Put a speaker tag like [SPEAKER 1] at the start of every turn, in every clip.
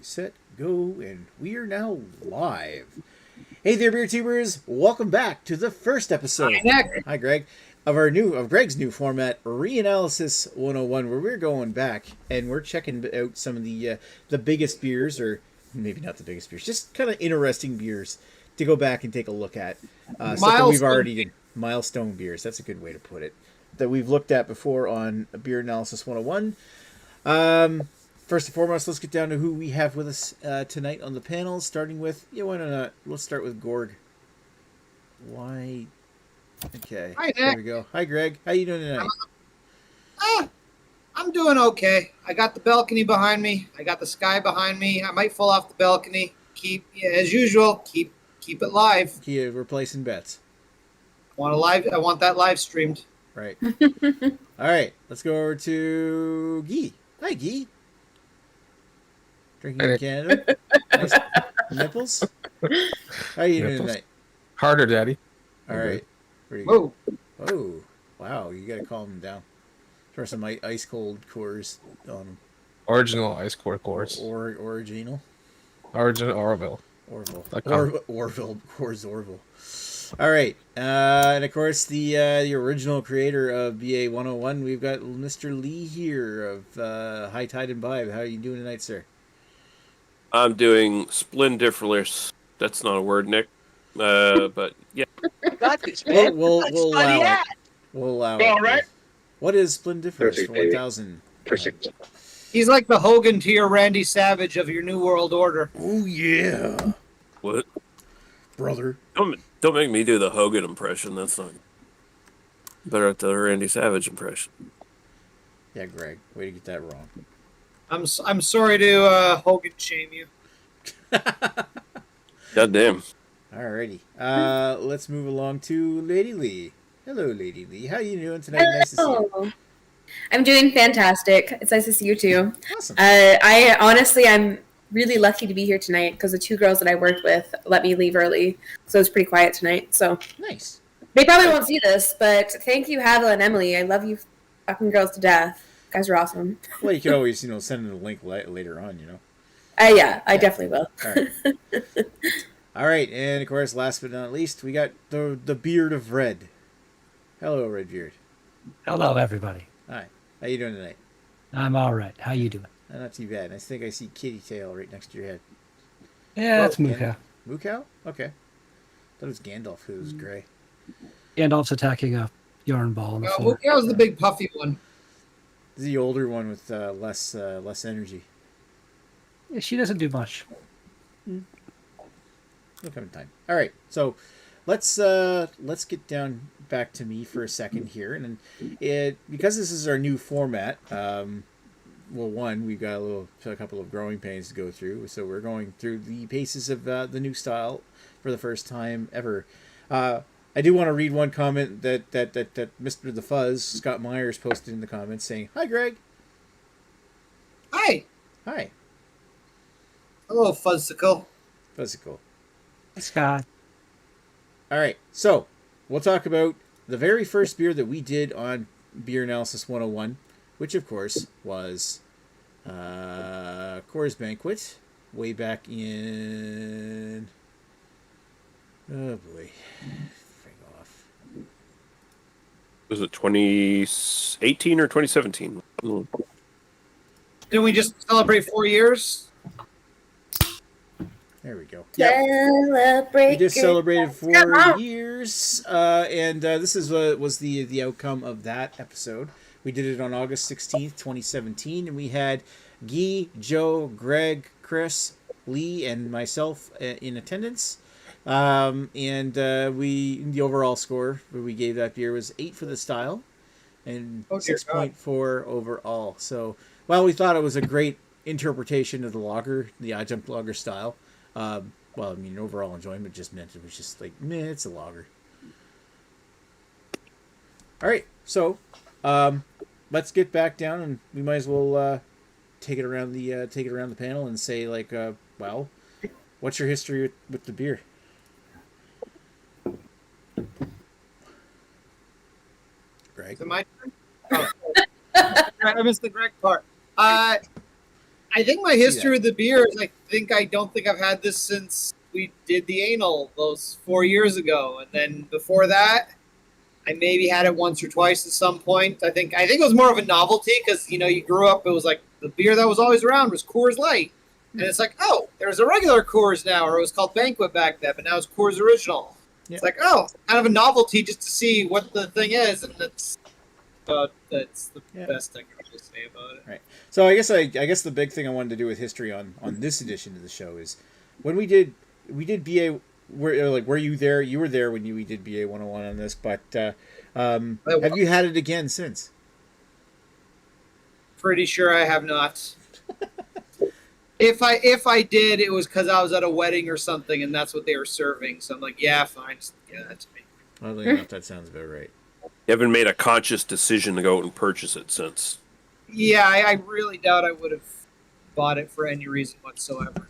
[SPEAKER 1] set, go, and we are now live. Hey there, beer tubers! Welcome back to the first episode.
[SPEAKER 2] Hi, Nick.
[SPEAKER 1] Hi, Greg. Of Greg's new format, Reanalysis 101, where we're going back and we're checking out some of the biggest beers, or maybe not the biggest beers, just kind of interesting beers to go back and take a look at. Stuff that we've already milestone beers. That's a good way to put it. That we've looked at before on Beer Analysis 101. First and foremost, let's get down to who we have with us tonight on the panel. Starting with, why not? Let's start with Gorg. Why? Okay.
[SPEAKER 2] Hi, Nick.
[SPEAKER 1] There we go. Hi, Greg. How you doing tonight?
[SPEAKER 2] I'm doing okay. I got the balcony behind me. I got the sky behind me. I might fall off the balcony. As usual, keep it live.
[SPEAKER 1] We're placing bets.
[SPEAKER 2] I want that live streamed.
[SPEAKER 1] Right. All right. Let's go over to Guy. Hi, Guy. Drinking in Canada. Nice nipples. How you doing tonight?
[SPEAKER 3] Harder, Daddy.
[SPEAKER 1] All right. Pretty
[SPEAKER 2] Whoa.
[SPEAKER 1] good. Oh, wow. You got to calm him down. Throw some ice cold Coors on him.
[SPEAKER 3] Original ice core Coors.
[SPEAKER 1] Original.
[SPEAKER 3] Original Orville.
[SPEAKER 1] Orville. Coors Orville. All right. And of course, the original creator of BA 101, we've got Mr. Lee here of High Tide and Vibe. How are you doing tonight, sir?
[SPEAKER 4] I'm doing splendiferous. That's not a word, Nick. But yeah.
[SPEAKER 5] Got this, man.
[SPEAKER 1] We'll allow it. We'll allow it.
[SPEAKER 5] All right.
[SPEAKER 1] What is splendiferous for 1000?
[SPEAKER 5] Perfect.
[SPEAKER 2] He's like the Hogan to your Randy Savage of your New World Order.
[SPEAKER 1] Oh, yeah.
[SPEAKER 4] What?
[SPEAKER 1] Brother.
[SPEAKER 4] Don't make me do the Hogan impression. That's not better at the Randy Savage impression.
[SPEAKER 1] Yeah, Greg. Way to get that wrong.
[SPEAKER 2] I'm sorry to Hogan shame you.
[SPEAKER 4] God damn.
[SPEAKER 1] Alrighty. Let's move along to Lady Lee. Hello, Lady Lee. How you doing tonight? Nice to see you.
[SPEAKER 6] I'm doing fantastic. It's nice to see you too.
[SPEAKER 1] Awesome.
[SPEAKER 6] I'm really lucky to be here tonight because the two girls that I worked with let me leave early, so it's pretty quiet tonight. So
[SPEAKER 1] Nice.
[SPEAKER 6] they probably won't see this, but thank you, Havel and Emily. I love you, fucking girls to death. You guys are awesome.
[SPEAKER 1] Well, you can always, send in a link later on,
[SPEAKER 6] Yeah, I definitely will.
[SPEAKER 1] All right. All right, and of course, last but not least, we got the Beard of Red. Hello, Redbeard.
[SPEAKER 7] Hello, everybody.
[SPEAKER 1] Hi. How you doing tonight?
[SPEAKER 7] I'm all right. How you doing?
[SPEAKER 1] Not too bad. I think I see Kitty Tail right next to your head.
[SPEAKER 7] Yeah, that's Muka.
[SPEAKER 1] Mukau? Okay. Thought it was Gandalf who was gray.
[SPEAKER 7] Gandalf's attacking a yarn ball on the floor.
[SPEAKER 2] That was the big puffy one.
[SPEAKER 1] This is the older one with less energy.
[SPEAKER 7] Yeah, she doesn't do much.
[SPEAKER 1] No coming time. All right, so let's get down back to me for a second here, and because this is our new format. We've got a couple of growing pains to go through, so we're going through the paces of the new style for the first time ever. I do want to read one comment that Mr. The Fuzz, Scott Myers, posted in the comments saying, "Hi, Greg."
[SPEAKER 2] Hi.
[SPEAKER 1] Hi.
[SPEAKER 2] Hello, Fuzzicle.
[SPEAKER 1] Fuzzicle.
[SPEAKER 7] Scott.
[SPEAKER 1] All right, so we'll talk about the very first beer that we did on Beer Analysis 101, which of course was Coors Banquet, way back in... Oh boy. Frig off.
[SPEAKER 4] Was it 2018 or 2017?
[SPEAKER 2] Didn't we just celebrate 4 years?
[SPEAKER 1] There we go.
[SPEAKER 6] Celebrate.
[SPEAKER 1] We just celebrated 4 years, and this was the outcome of that episode. We did it on August 16th, 2017, and we had Guy, Joe, Greg, Chris, Lee, and myself in attendance. And the overall score we gave that beer was 8 for the style and 6.4 overall. So, we thought it was a great interpretation of the lager, the adjunct lager style. Overall enjoyment just meant it was just like, meh, it's a lager. All right, so let's get back down, and we might as well take it around the panel and say what's your history with the beer? Greg.
[SPEAKER 2] Is it my turn? Oh. I missed the Greg part. I think my history with the beer is I don't think I've had this since we did the anal those 4 years ago, and then before that, I maybe had it once or twice at some point. I think it was more of a novelty because you grew up. It was like the beer that was always around was Coors Light, and it's like, oh, there's a regular Coors now, or it was called Banquet back then, but now it's Coors Original. Yeah. It's like, oh, kind of a novelty just to see what the thing is, and that's the best thing I can say about it.
[SPEAKER 1] Right. So I guess the big thing I wanted to do with history on this edition of the show is when we did BA. Were you there? You were there when we did BA 101 on this, but have you had it again since?
[SPEAKER 2] Pretty sure I have not. If I did, it was because I was at a wedding or something, and that's what they were serving. So I'm like, yeah, fine, just give that to me.
[SPEAKER 1] Oddly enough, that sounds about right.
[SPEAKER 4] You haven't made a conscious decision to go out and purchase it since.
[SPEAKER 2] Yeah, I really doubt I would have bought it for any reason whatsoever.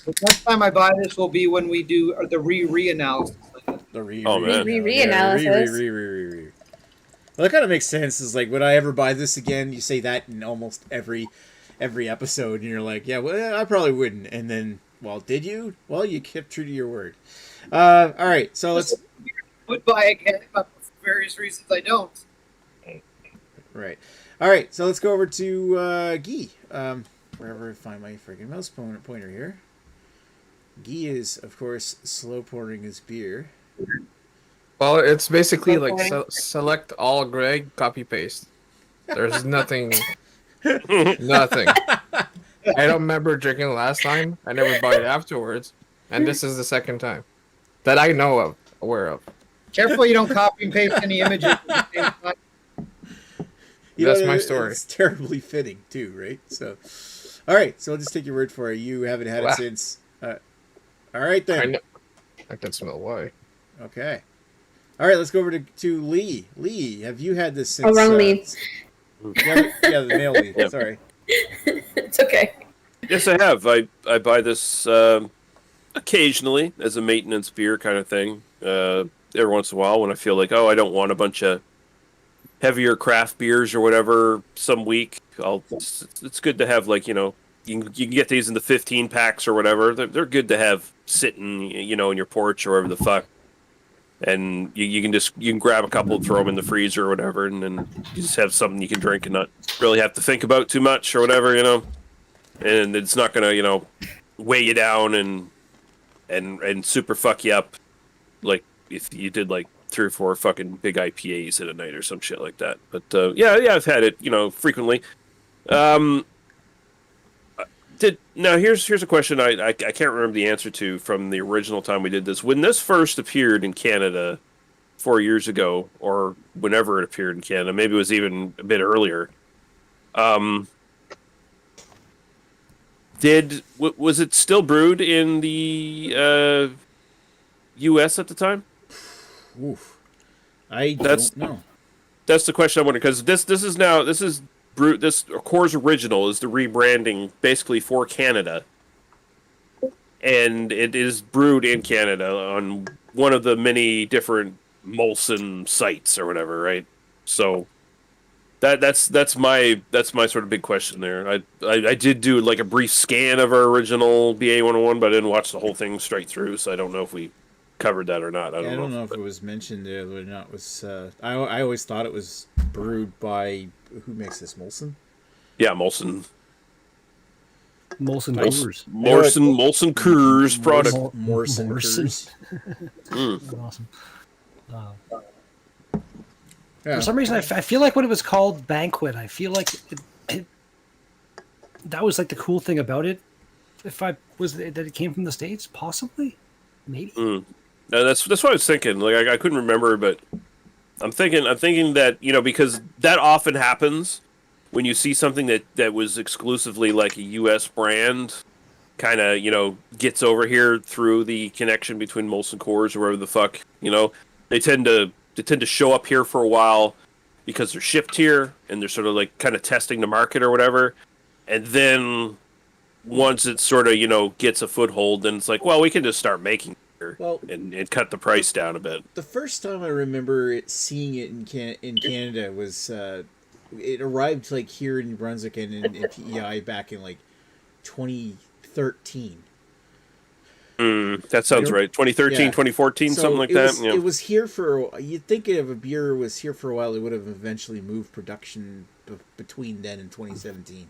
[SPEAKER 2] The next time I buy this will be when we do the re-analysis.
[SPEAKER 1] The
[SPEAKER 6] re-analysis.
[SPEAKER 1] Well, that kind of makes sense. Is like, would I ever buy this again? You say that in almost every episode, and you're like, yeah, well, I probably wouldn't. And then, well, did you? Well, you kept true to your word. All right, so let's.
[SPEAKER 2] Would buy again, but for various reasons I don't.
[SPEAKER 1] Right. All right, so let's go over to Guy. Wherever I find my freaking mouse pointer here. Guy is, of course, slow pouring his beer.
[SPEAKER 3] Well, it's basically like select all Greg, copy paste. There's nothing. Nothing. I don't remember drinking last time. I never bought it afterwards. And this is the second time that I know of, aware of.
[SPEAKER 2] Careful you don't copy and paste any images at the same time.
[SPEAKER 3] That's my story.
[SPEAKER 1] It's terribly fitting, too, right? So, all right. So I'll just take your word for it. You haven't had it since. All right, then.
[SPEAKER 3] I can smell why.
[SPEAKER 1] Okay. All right, let's go over to Lee. Lee, have you had this since...
[SPEAKER 6] Oh, wrong Lee.
[SPEAKER 1] Yeah, the male Lee.
[SPEAKER 4] Yep.
[SPEAKER 1] Sorry.
[SPEAKER 6] It's okay.
[SPEAKER 4] Yes, I have. I buy this occasionally as a maintenance beer kind of thing. Every once in a while when I feel like, I don't want a bunch of heavier craft beers or whatever some week. It's good to have, like, you can get these in the 15 packs or whatever. They're good to have sitting, in your porch or wherever the fuck. And you can grab a couple and throw them in the freezer or whatever, and then you just have something you can drink and not really have to think about too much or whatever, And it's not gonna, weigh you down and super fuck you up, like if you did like 3 or 4 fucking big IPAs in a night or some shit like that. But yeah, I've had it, frequently. Now here's a question I can't remember the answer to from the original time we did this. When this first appeared in Canada 4 years ago, or whenever it appeared in Canada, maybe it was even a bit earlier. Was it still brewed in the U.S. at the time?
[SPEAKER 1] Oof. I don't know.
[SPEAKER 4] That's the question I wonder, because this is Coors Original is the rebranding basically for Canada, and it is brewed in Canada on one of the many different Molson sites or whatever, right? So that's my sort of big question there. I did do like a brief scan of our original BA 101, but I didn't watch the whole thing straight through, so I don't know if we covered that or not. I don't know
[SPEAKER 1] if it was mentioned whether or not it was. I always thought it was brewed by who makes this, Molson?
[SPEAKER 4] Yeah, Molson.
[SPEAKER 7] Molson Coors.
[SPEAKER 4] Molson Coors product.
[SPEAKER 1] Molson Coors.
[SPEAKER 7] Awesome. For some reason, I feel like when it was called Banquet, I feel like that was like the cool thing about it. That it came from the States, possibly, maybe.
[SPEAKER 4] No, that's what I was thinking. Like I couldn't remember, but I'm thinking that because that often happens when you see something that was exclusively like a U.S. brand, kind of gets over here through the connection between Molson Coors or wherever the fuck they tend to show up here for a while because they're shipped here and they're sort of like kind of testing the market or whatever, and then once it sort of gets a foothold, then it's like, well, we can just start making. Well, and cut the price down a bit.
[SPEAKER 1] The first time I remember seeing it in Canada was it arrived like here in New Brunswick and in PEI back in like 2013.
[SPEAKER 4] That sounds right. 2013,
[SPEAKER 1] Yeah.
[SPEAKER 4] 2014,
[SPEAKER 1] So
[SPEAKER 4] something like
[SPEAKER 1] it
[SPEAKER 4] that.
[SPEAKER 1] was,
[SPEAKER 4] Yeah.
[SPEAKER 1] It was here for. You'd think if a beer was here for a while, it would have eventually moved production between then and 2017.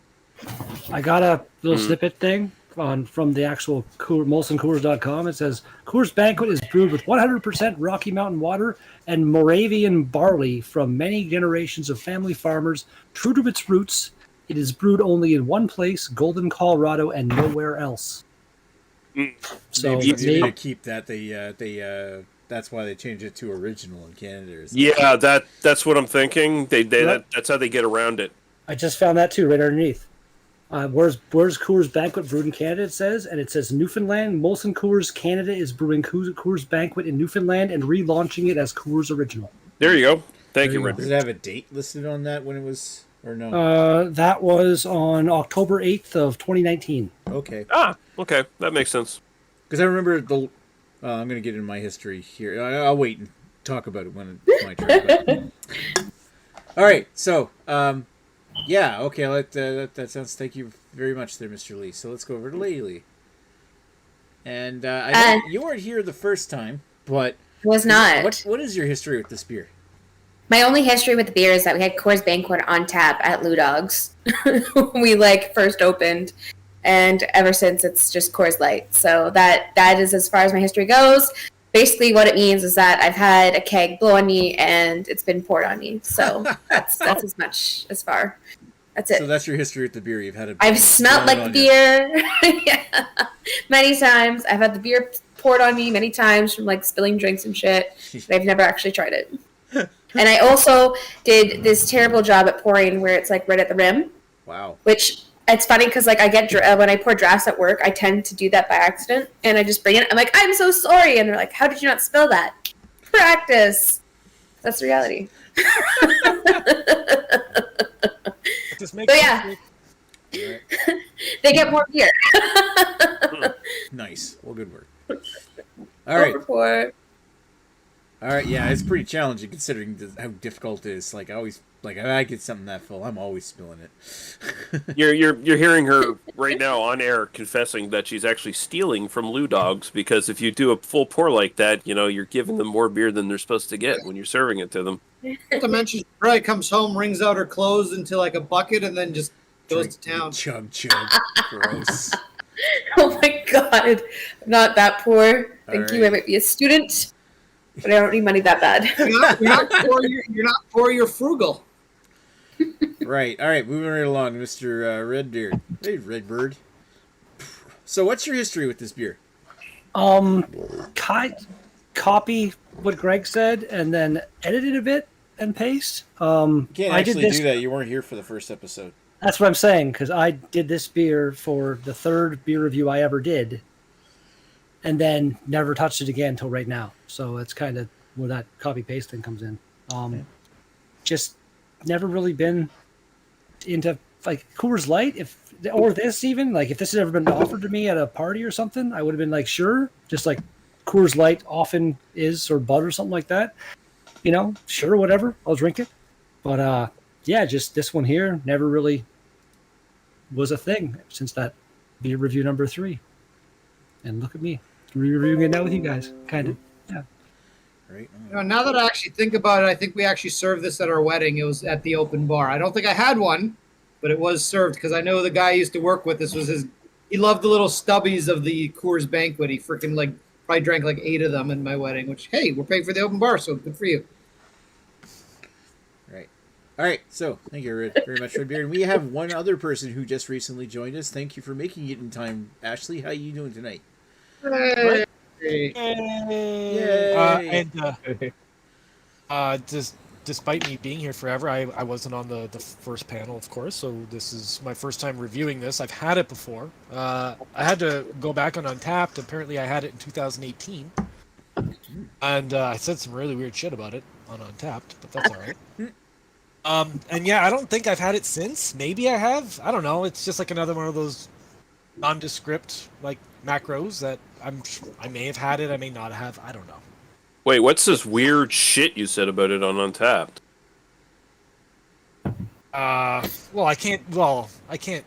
[SPEAKER 7] I got a little snippet thing from the actual MolsonCoors.com. It says Coors Banquet is brewed with 100% Rocky Mountain water and Moravian barley from many generations of family farmers. True to its roots, it is brewed only in one place, Golden, Colorado, and nowhere else. So
[SPEAKER 1] Maybe to keep that, that's why they changed it to original in Canada.
[SPEAKER 4] Yeah, that's what I'm thinking. That's how they get around it.
[SPEAKER 7] I just found that too, right underneath. Where's Coors Banquet brewed in Canada? It says, and it says Newfoundland. Molson Coors Canada is brewing Coors Banquet in Newfoundland and relaunching it as Coors Original.
[SPEAKER 4] There you go. Thank you,
[SPEAKER 7] go.
[SPEAKER 4] Rick.
[SPEAKER 1] Does it have a date listed on that when it was, or no?
[SPEAKER 7] That was on October 8th of 2019.
[SPEAKER 1] Okay.
[SPEAKER 4] Okay, that makes sense.
[SPEAKER 1] Because I remember the. I'm going to get into my history here. I'll wait and talk about it when it's my turn. All right, so yeah, okay. That sounds. Thank you very much, there, Mr. Lee. So let's go over to Lady Lee. And I know you weren't here the first time, but
[SPEAKER 6] Was not.
[SPEAKER 1] What is your history with this beer?
[SPEAKER 6] My only history with the beer is that we had Coors Banquet on tap at Lou Dogs when we first opened, and ever since it's just Coors Light. So that is as far as my history goes. Basically, what it means is that I've had a keg blow on me and it's been poured on me. So that's as much as far. That's it.
[SPEAKER 1] So that's your history with the beer. You've had it.
[SPEAKER 6] I've smelled like the beer yeah, many times. I've had the beer poured on me many times from spilling drinks and shit. But I've never actually tried it. And I also did this terrible job at pouring where it's right at the rim.
[SPEAKER 1] Wow.
[SPEAKER 6] Which it's funny because I get when I pour drafts at work, I tend to do that by accident, and I just bring it. I'm like, I'm so sorry, and they're like, how did you not spill that? Practice. That's the reality. But yeah, they get more beer.
[SPEAKER 1] Nice. Well, good work. All right.
[SPEAKER 6] Report.
[SPEAKER 1] All right. Yeah, it's pretty challenging considering how difficult it is. I get something that full, I'm always spilling it.
[SPEAKER 4] You're hearing her right now on air confessing that she's actually stealing from Lou Dogs, because if you do a full pour like that, you're giving them more beer than they're supposed to get when you're serving it to them.
[SPEAKER 2] Not to mention, she probably comes home, wrings out her clothes into a bucket, and then just goes to town.
[SPEAKER 1] Chug. Gross.
[SPEAKER 6] Oh my god, I'm not that poor. Thank you. I might be a student, but I don't need money that bad.
[SPEAKER 2] You're not poor. You're frugal.
[SPEAKER 1] Right. All right. Moving right along, Mr. Redbeard. Hey, Redbird. So, what's your history with this beer?
[SPEAKER 7] Copy what Greg said and then edit it a bit and paste.
[SPEAKER 1] You can't actually do that. You weren't here for the first episode.
[SPEAKER 7] That's what I'm saying, because I did this beer for the third beer review I ever did, and then never touched it again until right now. So that's kind of where that copy paste thing comes in. Just never really been into Coors Light, or this even if this had ever been offered to me at a party or something, I would have been sure, just Coors Light often is, or Bud or something like that. Sure, whatever, I'll drink it. But yeah, just this one here never really was a thing since that beer review number 3. And look at me reviewing it now with you guys, kind of. Yeah.
[SPEAKER 1] Right.
[SPEAKER 2] Now that I actually think about it, I think we actually served this at our wedding. It was at the open bar. I don't think I had one, but it was served because I know the guy I used to work with. This was his. He loved the little stubbies of the Coors Banquet. He freaking probably drank 8 of them in my wedding. Which, hey, we're paying for the open bar, so good for you.
[SPEAKER 1] Right. All right. So thank you very much, Redbeard. And we have one other person who just recently joined us. Thank you for making it in time, Ashley. How are you doing tonight?
[SPEAKER 2] Hey.
[SPEAKER 1] Yay.
[SPEAKER 5] Just despite me being here forever, I wasn't on the first panel, of course, so this is my first time reviewing this. I've had it before. I had to go back on Untapped. Apparently I had it in 2018. And I said some really weird shit about it on Untapped, but that's all right. And yeah, I don't think I've had it since. Maybe I have. I don't know. It's just another one of those nondescript macros that I may have had it, I may not have. I don't know.
[SPEAKER 4] Wait, what's this weird shit you said about it on Untapped?
[SPEAKER 5] Well, I can't. Well, I can't.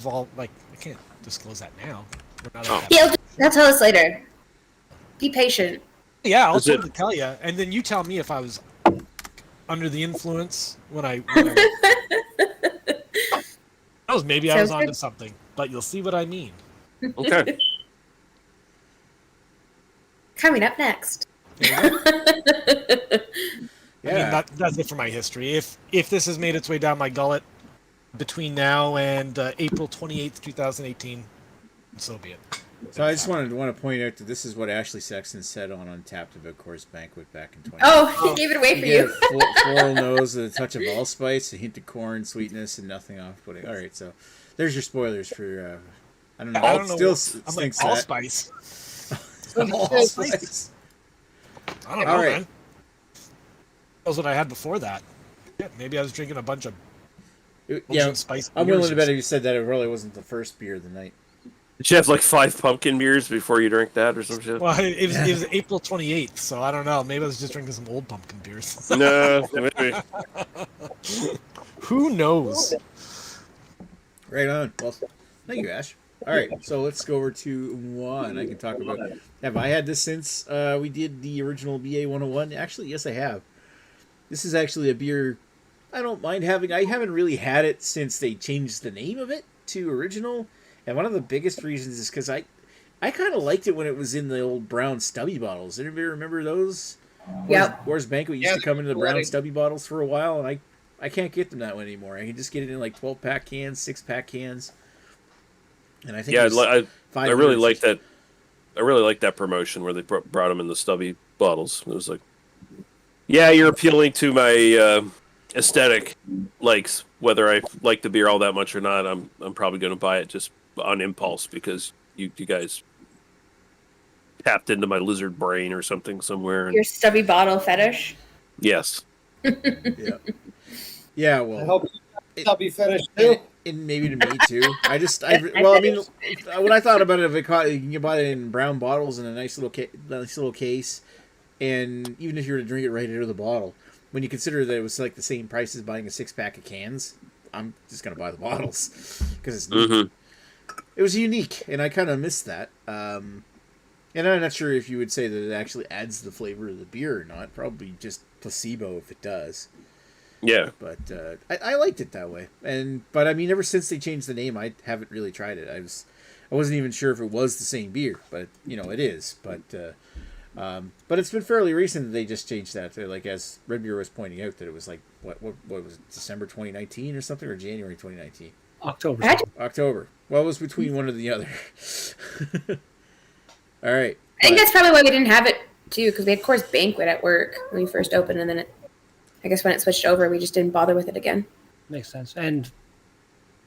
[SPEAKER 5] I can't disclose that now. We're not at that
[SPEAKER 6] He'll tell us later. Be patient.
[SPEAKER 5] Yeah, I'll
[SPEAKER 4] Is it-
[SPEAKER 5] totally tell you, and then you tell me if I was under the influence when I maybe I was
[SPEAKER 6] Sounds
[SPEAKER 5] onto
[SPEAKER 6] good.
[SPEAKER 5] something, but you'll see what I mean.
[SPEAKER 4] Okay.
[SPEAKER 6] Coming up next.
[SPEAKER 5] There you go.
[SPEAKER 1] Yeah.
[SPEAKER 5] I mean, that's it for my history. If this has made its way down my gullet between now and April 28th, 2018, so be it.
[SPEAKER 1] So I just want to point out that this is what Ashley Sexton said on Untapped about Coors Banquet back in 20.
[SPEAKER 6] Oh, he gave it away for you.
[SPEAKER 1] Floral nose with a touch of allspice, a hint of corn sweetness, and nothing off-putting. All right, so there's your spoilers for. I don't know.
[SPEAKER 5] I don't know.
[SPEAKER 1] Still
[SPEAKER 5] I'm like
[SPEAKER 1] stinks that.
[SPEAKER 5] allspice.
[SPEAKER 1] Allspice.
[SPEAKER 5] I don't know,
[SPEAKER 1] All right.
[SPEAKER 5] man. That was what I had before that. Yeah, maybe I was drinking a bunch of
[SPEAKER 1] Yeah,
[SPEAKER 5] spice.
[SPEAKER 1] I'm willing to bet if you said that it really wasn't the first beer of the night.
[SPEAKER 4] Did you have like 5 pumpkin beers before you drank that or some shit?
[SPEAKER 5] Well, it was April 28th, so I don't know. Maybe I was just drinking some old pumpkin beers.
[SPEAKER 4] No, maybe.
[SPEAKER 5] Who knows?
[SPEAKER 1] Right on. Well, thank you, Ash. All right, so let's go over to one. I can talk about. Have I had this since we did the original BA 101? Actually, yes, I have. This is actually a beer I don't mind having. I haven't really had it since they changed the name of it to original. And one of the biggest reasons is because I kind of liked it when it was in the old brown stubby bottles. Anybody remember those?
[SPEAKER 6] Yep.
[SPEAKER 1] Coors Banquet used
[SPEAKER 2] Yeah,
[SPEAKER 1] to come in the
[SPEAKER 2] they're
[SPEAKER 1] brown stubby bottles for a while, and I can't get them that way anymore. I can just get it in like 12-pack cans, 6-pack cans. And I think
[SPEAKER 4] Yeah,
[SPEAKER 1] it was
[SPEAKER 4] I really
[SPEAKER 1] years.
[SPEAKER 4] like that. I really like that promotion where they brought them in the stubby bottles. It was like, yeah, you're appealing to my aesthetic likes. Whether I like the beer all that much or not, I'm probably going to buy it just on impulse because you guys tapped into my lizard brain or something somewhere. And
[SPEAKER 6] Your stubby bottle fetish.
[SPEAKER 4] yes,
[SPEAKER 1] Yeah. Yeah, well,
[SPEAKER 2] I hope I'll be finished too.
[SPEAKER 1] and maybe to me too. I mean, when I thought about it, if you can buy it in brown bottles in a nice little case, and even if you were to drink it right out of the bottle, when you consider that it was like the same price as buying a 6-pack of cans, I'm just gonna buy the bottles because it's neat. It was unique, and I kind of missed that. And I'm not sure if you would say that it actually adds the flavor of the beer or not. Probably just placebo if it does.
[SPEAKER 4] yeah.
[SPEAKER 1] But I liked it that way. But I mean, ever since they changed the name, I haven't really tried it. I wasn't even sure if it was the same beer, but it is. But it's been fairly recent that they just changed that. Like as Red Beer was pointing out, that it was like what was it, December 2019 or something, or January 2019?
[SPEAKER 7] October.
[SPEAKER 1] October. What was between one or the other? All right.
[SPEAKER 6] I think that's probably why we didn't have it too, because we had Coors Banquet at work when we first opened, and then I guess when it switched over, we just didn't bother with it again.
[SPEAKER 7] Makes sense. And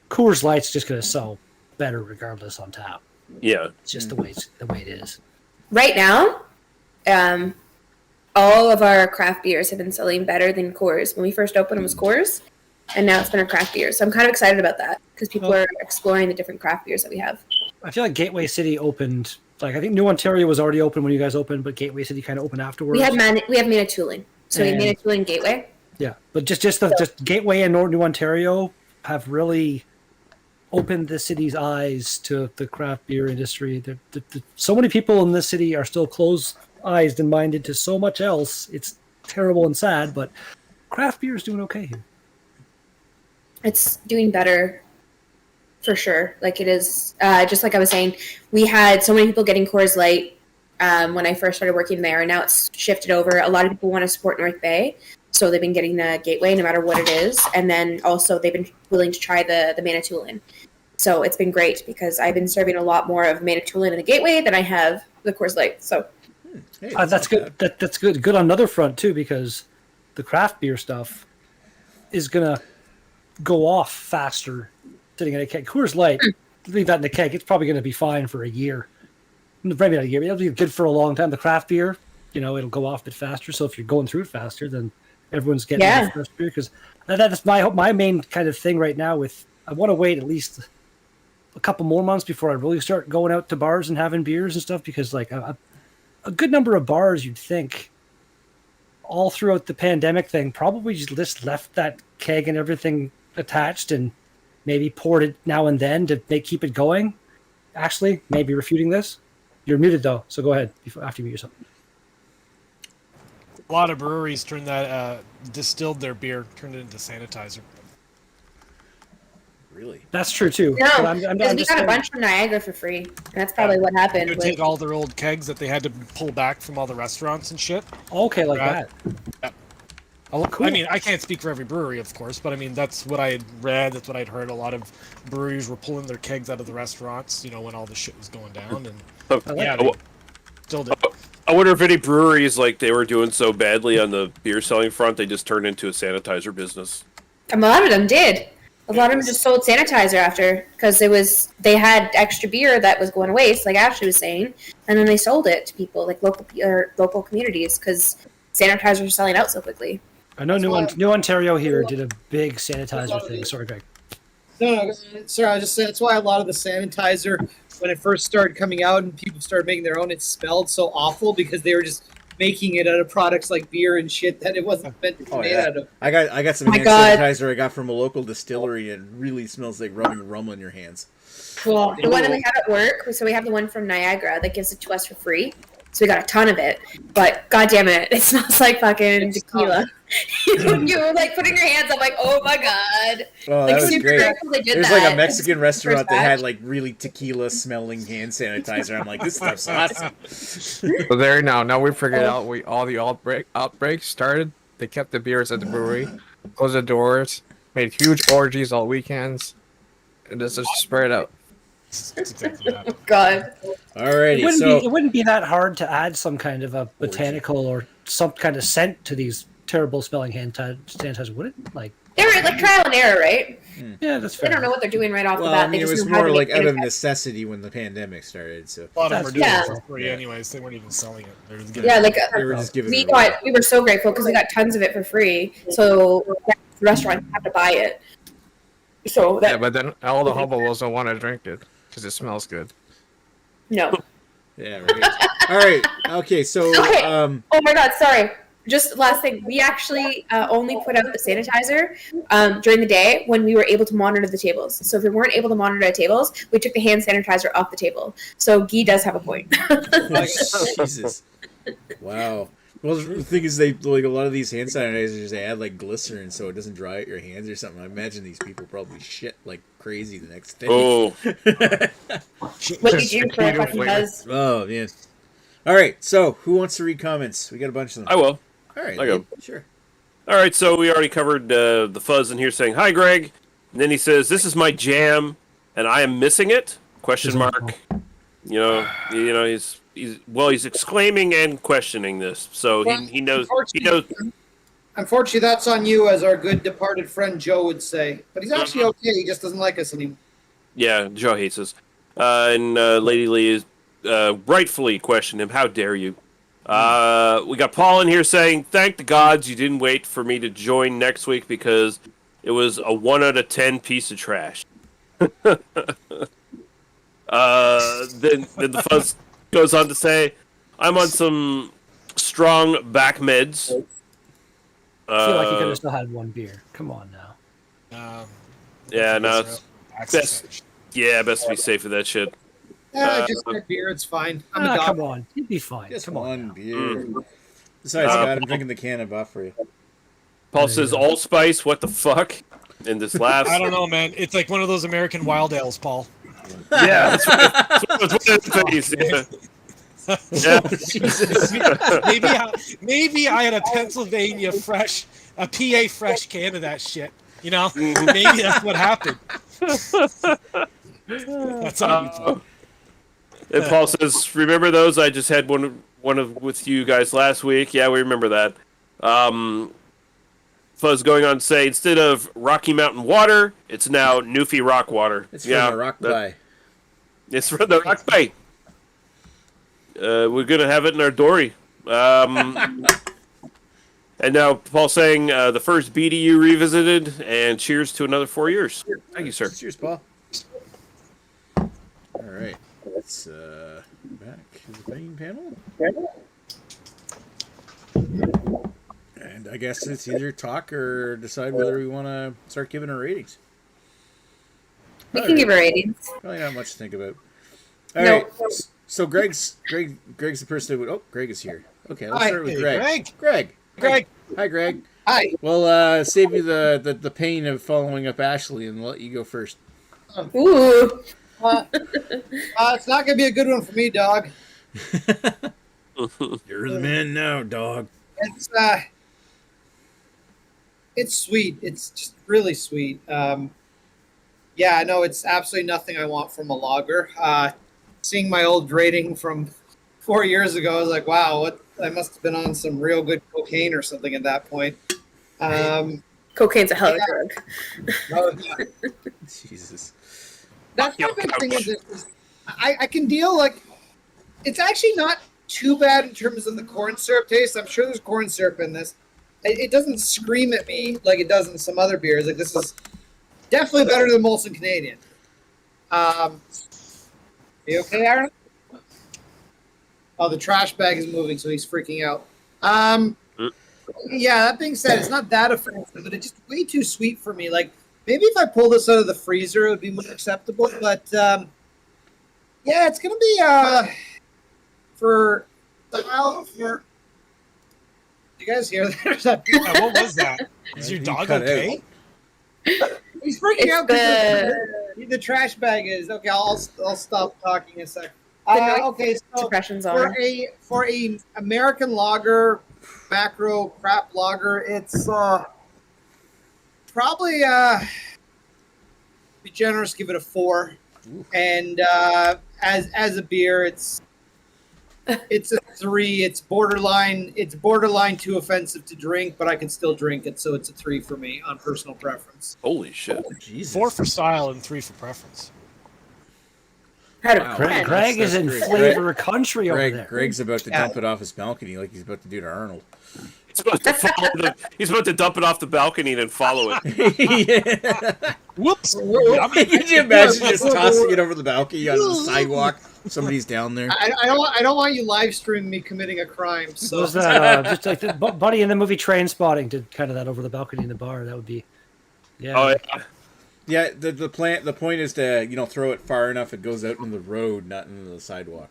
[SPEAKER 7] Coors Light's just going to sell better regardless on tap.
[SPEAKER 4] Yeah.
[SPEAKER 7] It's just the way it is.
[SPEAKER 6] Right now, all of our craft beers have been selling better than Coors. When we first opened, it was Coors, and now it's been our craft beers. So I'm kind of excited about that because people are exploring the different craft beers that we have.
[SPEAKER 7] I feel like Gateway City opened, like I think New Ontario was already open when you guys opened, but Gateway City kind of opened afterwards.
[SPEAKER 6] We have Manitoulin, so we have
[SPEAKER 7] And-
[SPEAKER 6] Manitoulin Gateway.
[SPEAKER 7] Yeah, but just Gateway and New Ontario have really opened the city's eyes to the craft beer industry. So many people in this city are still closed-eyed and minded to so much else. It's terrible and sad, but craft beer is doing okay here.
[SPEAKER 6] It's doing better for sure. Like it is, just like I was saying, we had so many people getting Coors Light when I first started working there, and now it's shifted over. A lot of people want to support North Bay, so they've been getting the Gateway no matter what it is, and then also they've been willing to try the Manitoulin. So it's been great because I've been serving a lot more of Manitoulin in the Gateway than I have the Coors Light. So
[SPEAKER 1] Hey,
[SPEAKER 7] That's good. That's good. Good on another front too, because the craft beer stuff is gonna go off faster sitting in a keg. Coors Light, leave that in the keg. It's probably gonna be fine for a year. Maybe not a year. It'll be good for a long time. The craft beer, it'll go off a bit faster. So if you're going through it faster, then everyone's getting the fresh beer. Because that's my main kind of thing right now. I want to wait at least a couple more months before I really start going out to bars and having beers and stuff. Because like a good number of bars, you'd think, all throughout the pandemic thing, probably just left that keg and everything attached and maybe poured it now and then to keep it going. Actually, maybe refuting this. You're muted though, so go ahead after you mute yourself.
[SPEAKER 5] A lot of breweries distilled their beer, turned it into sanitizer.
[SPEAKER 1] Really?
[SPEAKER 7] That's true too.
[SPEAKER 6] No,
[SPEAKER 7] But I'm
[SPEAKER 6] because we
[SPEAKER 7] just
[SPEAKER 6] got a
[SPEAKER 7] saying-
[SPEAKER 6] bunch from Niagara for free, and that's probably what happened.
[SPEAKER 5] They would
[SPEAKER 6] with-
[SPEAKER 5] take all their old kegs that they had to pull back from all the restaurants and shit.
[SPEAKER 7] Okay, like
[SPEAKER 5] Right.
[SPEAKER 7] that.
[SPEAKER 5] I mean, I can't speak for every brewery, of course, but I mean, that's what I had read. That's what I'd heard. A lot of breweries were pulling their kegs out of the restaurants, when all the shit was going down. And yeah, they still did.
[SPEAKER 4] I wonder if any breweries, like, they were doing so badly on the beer selling front, they just turned into a sanitizer business.
[SPEAKER 6] A lot of them did. A lot of them just sold sanitizer after because they had extra beer that was going to waste, like Ashley was saying, and then they sold it to people like local communities because sanitizers were selling out so quickly.
[SPEAKER 7] I know New Ontario here did a big sanitizer thing. Sorry, Greg.
[SPEAKER 2] No, sorry, I was just saying that's why a lot of the sanitizer, when it first started coming out and people started making their own, it smelled so awful because they were just making it out of products like beer and shit that it wasn't meant to be made out of.
[SPEAKER 1] I got some
[SPEAKER 6] Oh my
[SPEAKER 1] hand
[SPEAKER 6] God.
[SPEAKER 1] sanitizer I got from a local distillery. It really smells like rubbing rum on your hands.
[SPEAKER 6] Well, the one that we have at work, so we have the one from Niagara that gives it to us for free. So we got a ton of it, but god damn it, it smells like fucking tequila. You were like putting your hands up, like, oh my god.
[SPEAKER 1] Oh,
[SPEAKER 6] Like
[SPEAKER 1] that was
[SPEAKER 6] super
[SPEAKER 1] great.
[SPEAKER 6] grateful they did
[SPEAKER 1] There's
[SPEAKER 6] that.
[SPEAKER 1] like a Mexican restaurant
[SPEAKER 6] First
[SPEAKER 1] that had
[SPEAKER 6] batch.
[SPEAKER 1] like really tequila smelling hand sanitizer. I'm like, this stuff's awesome.
[SPEAKER 3] So there now. Now we figured out all the outbreaks started. They kept the beers at the brewery, closed the doors, made huge orgies all weekends, and just spread out.
[SPEAKER 5] That's exactly what happened.
[SPEAKER 6] God.
[SPEAKER 1] Alrighty,
[SPEAKER 7] It wouldn't be that hard to add some kind of a botanical or some kind of scent to these terrible smelling hand sanitizer, would it? Like,
[SPEAKER 6] They were like trial and error, right?
[SPEAKER 7] yeah, that's
[SPEAKER 6] They
[SPEAKER 7] fair.
[SPEAKER 6] don't know what they're doing right off the
[SPEAKER 1] well,
[SPEAKER 6] bat.
[SPEAKER 1] I mean,
[SPEAKER 6] They
[SPEAKER 1] it
[SPEAKER 6] just
[SPEAKER 1] was
[SPEAKER 6] know how
[SPEAKER 1] more
[SPEAKER 6] to
[SPEAKER 1] like
[SPEAKER 6] make
[SPEAKER 1] out of
[SPEAKER 6] sanitizer.
[SPEAKER 1] necessity when the pandemic started. So
[SPEAKER 5] A lot of them are doing
[SPEAKER 6] Yeah.
[SPEAKER 5] it for free anyways. They weren't even selling it. They were just getting
[SPEAKER 6] Yeah, like
[SPEAKER 1] they were just giving
[SPEAKER 6] we
[SPEAKER 1] it away.
[SPEAKER 6] were so grateful because we got tons of it for free. So the restaurants have to buy it. So that
[SPEAKER 3] Yeah, but then all the hobos don't want to drink it because it smells good.
[SPEAKER 6] no.
[SPEAKER 1] Yeah, right. All right. Okay, so
[SPEAKER 6] Okay. Oh my god, sorry. Just last thing, we actually only put out the sanitizer during the day when we were able to monitor the tables. So if we weren't able to monitor the tables, we took the hand sanitizer off the table. So Guy does have a point.
[SPEAKER 1] Jesus. Wow. Well, the thing is, they like a lot of these hand sanitizers. They add like glycerin so it doesn't dry out your hands or something. I imagine these people probably shit like crazy the next day.
[SPEAKER 4] Oh,
[SPEAKER 6] What you do for a fucking buzz.
[SPEAKER 1] Oh man. All right. So who wants to read comments? We got a bunch of them.
[SPEAKER 4] I will.
[SPEAKER 1] All right.
[SPEAKER 4] I go.
[SPEAKER 1] Sure.
[SPEAKER 4] All right, so we already covered the fuzz in here saying, "Hi, Greg." And then he says, "This is my jam, and I am missing it?" Question mark. He's exclaiming and questioning this. So he knows. He knows.
[SPEAKER 2] Unfortunately, that's on you, as our good departed friend Joe would say. But he's actually okay. He just doesn't like us anymore.
[SPEAKER 4] Yeah, Joe hates us. And Lady Lee is rightfully questioned him. How dare you? We got Paul in here saying, "Thank the gods you didn't wait for me to join next week because it was a 1 out of 10 piece of trash." Then the fuzz goes on to say, "I'm on some strong back meds."
[SPEAKER 7] I feel like you could have still had one beer. Come on now.
[SPEAKER 4] Yeah, no, it's
[SPEAKER 5] Access.
[SPEAKER 4] best to be safe with that shit.
[SPEAKER 2] Yeah, just a beer. It's fine. I'm a dog.
[SPEAKER 7] Come on. You'd be fine.
[SPEAKER 1] Just
[SPEAKER 7] Come
[SPEAKER 1] one
[SPEAKER 7] on. now.
[SPEAKER 1] beer. Besides, Scott, I'm drinking the can I bought for you.
[SPEAKER 4] Paul says, "Allspice, what the fuck?" And this laughs.
[SPEAKER 5] I don't know, man. It's like one of those American wild ales, Paul.
[SPEAKER 4] Yeah, that's what it is. Yeah.
[SPEAKER 5] maybe I had a Pennsylvania fresh, a PA fresh can of that shit. Maybe that's what happened. That's on you, Paul.
[SPEAKER 4] And Paul says, "Remember those? I just had one with you guys last week. Yeah, we remember that." Fuzz going on to say, instead of Rocky Mountain water, it's now Newfie Rock water.
[SPEAKER 1] It's from the Rock Bay.
[SPEAKER 4] It's from the Rock Bay. We're gonna have it in our dory. And now Paul saying the first BDU revisited, and cheers to another 4 years. Thank you, sir.
[SPEAKER 1] Cheers, Paul. All right. Let's back to the main panel. And I I guess it's either talk or decide whether we want to start giving our ratings.
[SPEAKER 6] We can give her ratings.
[SPEAKER 1] Probably not much to think about. All
[SPEAKER 6] No.
[SPEAKER 1] right. So Greg's the person that would. Oh, Greg is here. Okay, let's
[SPEAKER 2] Hi.
[SPEAKER 1] start with
[SPEAKER 5] Hey,
[SPEAKER 1] Greg.
[SPEAKER 5] Greg. Greg.
[SPEAKER 1] Hi, Greg.
[SPEAKER 2] Hi.
[SPEAKER 1] Well, save you the pain of following up Ashley and let you go first.
[SPEAKER 6] Ooh.
[SPEAKER 2] It's not gonna be a good one for me, dog.
[SPEAKER 1] You're the man now, dog.
[SPEAKER 2] It's sweet. It's just really sweet. Yeah, no, it's absolutely nothing I want from a lager. Seeing my old rating from 4 years ago, I was like, wow, what? I must have been on some real good cocaine or something at that point.
[SPEAKER 6] Cocaine's a hell of a drug.
[SPEAKER 2] Oh, yeah.
[SPEAKER 1] Jesus.
[SPEAKER 2] That's my big thing is I can deal, like, it's actually not too bad in terms of the corn syrup taste. I'm sure there's corn syrup in this. It doesn't scream at me like it does in some other beers. Like, this is definitely better than Molson Canadian. You okay, Aaron? Oh, the trash bag is moving, so he's freaking out. Yeah, that being said, it's not that offensive, but it's just way too sweet for me. Like, maybe if I pull this out of the freezer, it would be more acceptable. But, yeah, it's going to be for style. For... You guys hear that?
[SPEAKER 5] What was that? Is your dog okay?
[SPEAKER 2] He's freaking
[SPEAKER 6] It's
[SPEAKER 2] out because the trash bag is okay. I'll stop talking a sec. Okay, so
[SPEAKER 6] Suppression's on.
[SPEAKER 2] for a American lager, macro crap lager, it's probably be generous, give it a 4.
[SPEAKER 1] Ooh.
[SPEAKER 2] And as a beer, it's a 3. It's borderline too offensive to drink, but I can still drink it, so it's a 3 for me on personal preference.
[SPEAKER 4] Holy shit!
[SPEAKER 1] Jesus.
[SPEAKER 5] 4 for style and 3 for preference.
[SPEAKER 6] Out of
[SPEAKER 1] Wow.
[SPEAKER 6] 10.
[SPEAKER 7] Greg is in
[SPEAKER 1] That's great.
[SPEAKER 7] flavor country over
[SPEAKER 1] Greg,
[SPEAKER 7] there.
[SPEAKER 1] Greg's about to dump it off his balcony like he's about to do to Arnold.
[SPEAKER 4] He's about to dump it off the balcony and then follow it.
[SPEAKER 1] Yeah.
[SPEAKER 5] Whoops.
[SPEAKER 1] Could you imagine just tossing it over the balcony on the sidewalk? Somebody's down there.
[SPEAKER 2] I don't want you live streaming me committing a crime. So
[SPEAKER 7] Was that just like the buddy in the movie Train Spotting did kind of that over the balcony in the bar? That would be, yeah.
[SPEAKER 4] Oh yeah.
[SPEAKER 1] Yeah, the point is to throw it far enough it goes out into the road, not into the sidewalk.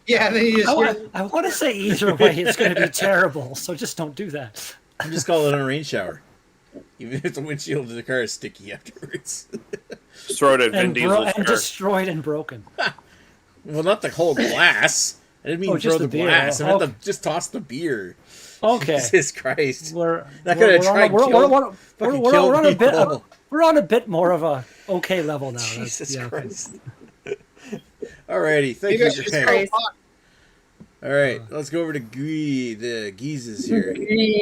[SPEAKER 2] yeah, then you just
[SPEAKER 7] I want to say either way it's going to be terrible, so just don't do that.
[SPEAKER 1] I'm just call it a rain shower, even if the windshield of the car is sticky afterwards.
[SPEAKER 4] Just throw it at Vin
[SPEAKER 7] And,
[SPEAKER 4] Diesel's car.
[SPEAKER 7] destroyed and broken.
[SPEAKER 1] Well, not the whole glass. I didn't mean
[SPEAKER 7] Oh,
[SPEAKER 1] throw
[SPEAKER 7] just
[SPEAKER 1] the
[SPEAKER 7] the beer.
[SPEAKER 1] glass. I meant
[SPEAKER 7] Okay.
[SPEAKER 1] just toss the beer.
[SPEAKER 7] Okay.
[SPEAKER 1] Jesus Christ.
[SPEAKER 7] We're
[SPEAKER 1] Not gonna try and kill
[SPEAKER 7] we're on a bit.
[SPEAKER 1] people.
[SPEAKER 7] We're on a bit more of a okay level now. That's-
[SPEAKER 1] Jesus
[SPEAKER 7] yeah.
[SPEAKER 1] Christ. Alrighty, thank
[SPEAKER 2] maybe I
[SPEAKER 1] you
[SPEAKER 2] should
[SPEAKER 1] for
[SPEAKER 2] just
[SPEAKER 1] paying.
[SPEAKER 2] go
[SPEAKER 6] Christ.
[SPEAKER 2] talk.
[SPEAKER 1] All right, let's go over to the Geezes here.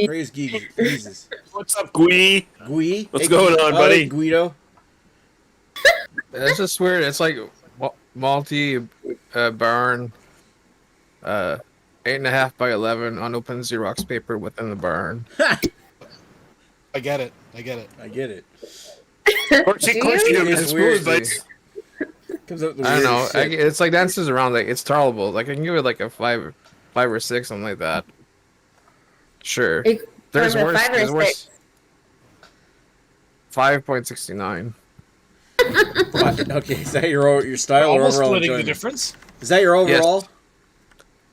[SPEAKER 1] Praise Geezes.
[SPEAKER 4] What's up, Gwee?
[SPEAKER 1] Gui.
[SPEAKER 4] What's going on,
[SPEAKER 1] Hi,
[SPEAKER 4] buddy?
[SPEAKER 1] Guido.
[SPEAKER 3] It's just weird. It's like malty barn, 8.5 by 11 unopened Xerox paper within the barn.
[SPEAKER 5] I get it.
[SPEAKER 1] I get it.
[SPEAKER 4] Of course you do.
[SPEAKER 1] It's
[SPEAKER 4] It's
[SPEAKER 1] weird,
[SPEAKER 4] smooth, but
[SPEAKER 1] Comes out the
[SPEAKER 3] I don't know.
[SPEAKER 1] weirdest shit.
[SPEAKER 3] It's like dances around. Like it's tolerable. Like I can give it like a 5 or 6, something like that. Sure. There's
[SPEAKER 6] From a
[SPEAKER 3] worse.
[SPEAKER 6] 5 or
[SPEAKER 3] There's
[SPEAKER 6] a
[SPEAKER 3] worse.
[SPEAKER 6] 6?
[SPEAKER 3] 5.69.
[SPEAKER 1] What? Okay, is that your style or
[SPEAKER 5] Almost
[SPEAKER 1] overall
[SPEAKER 5] splitting the
[SPEAKER 1] enjoyment?
[SPEAKER 5] difference.
[SPEAKER 1] Is that your overall?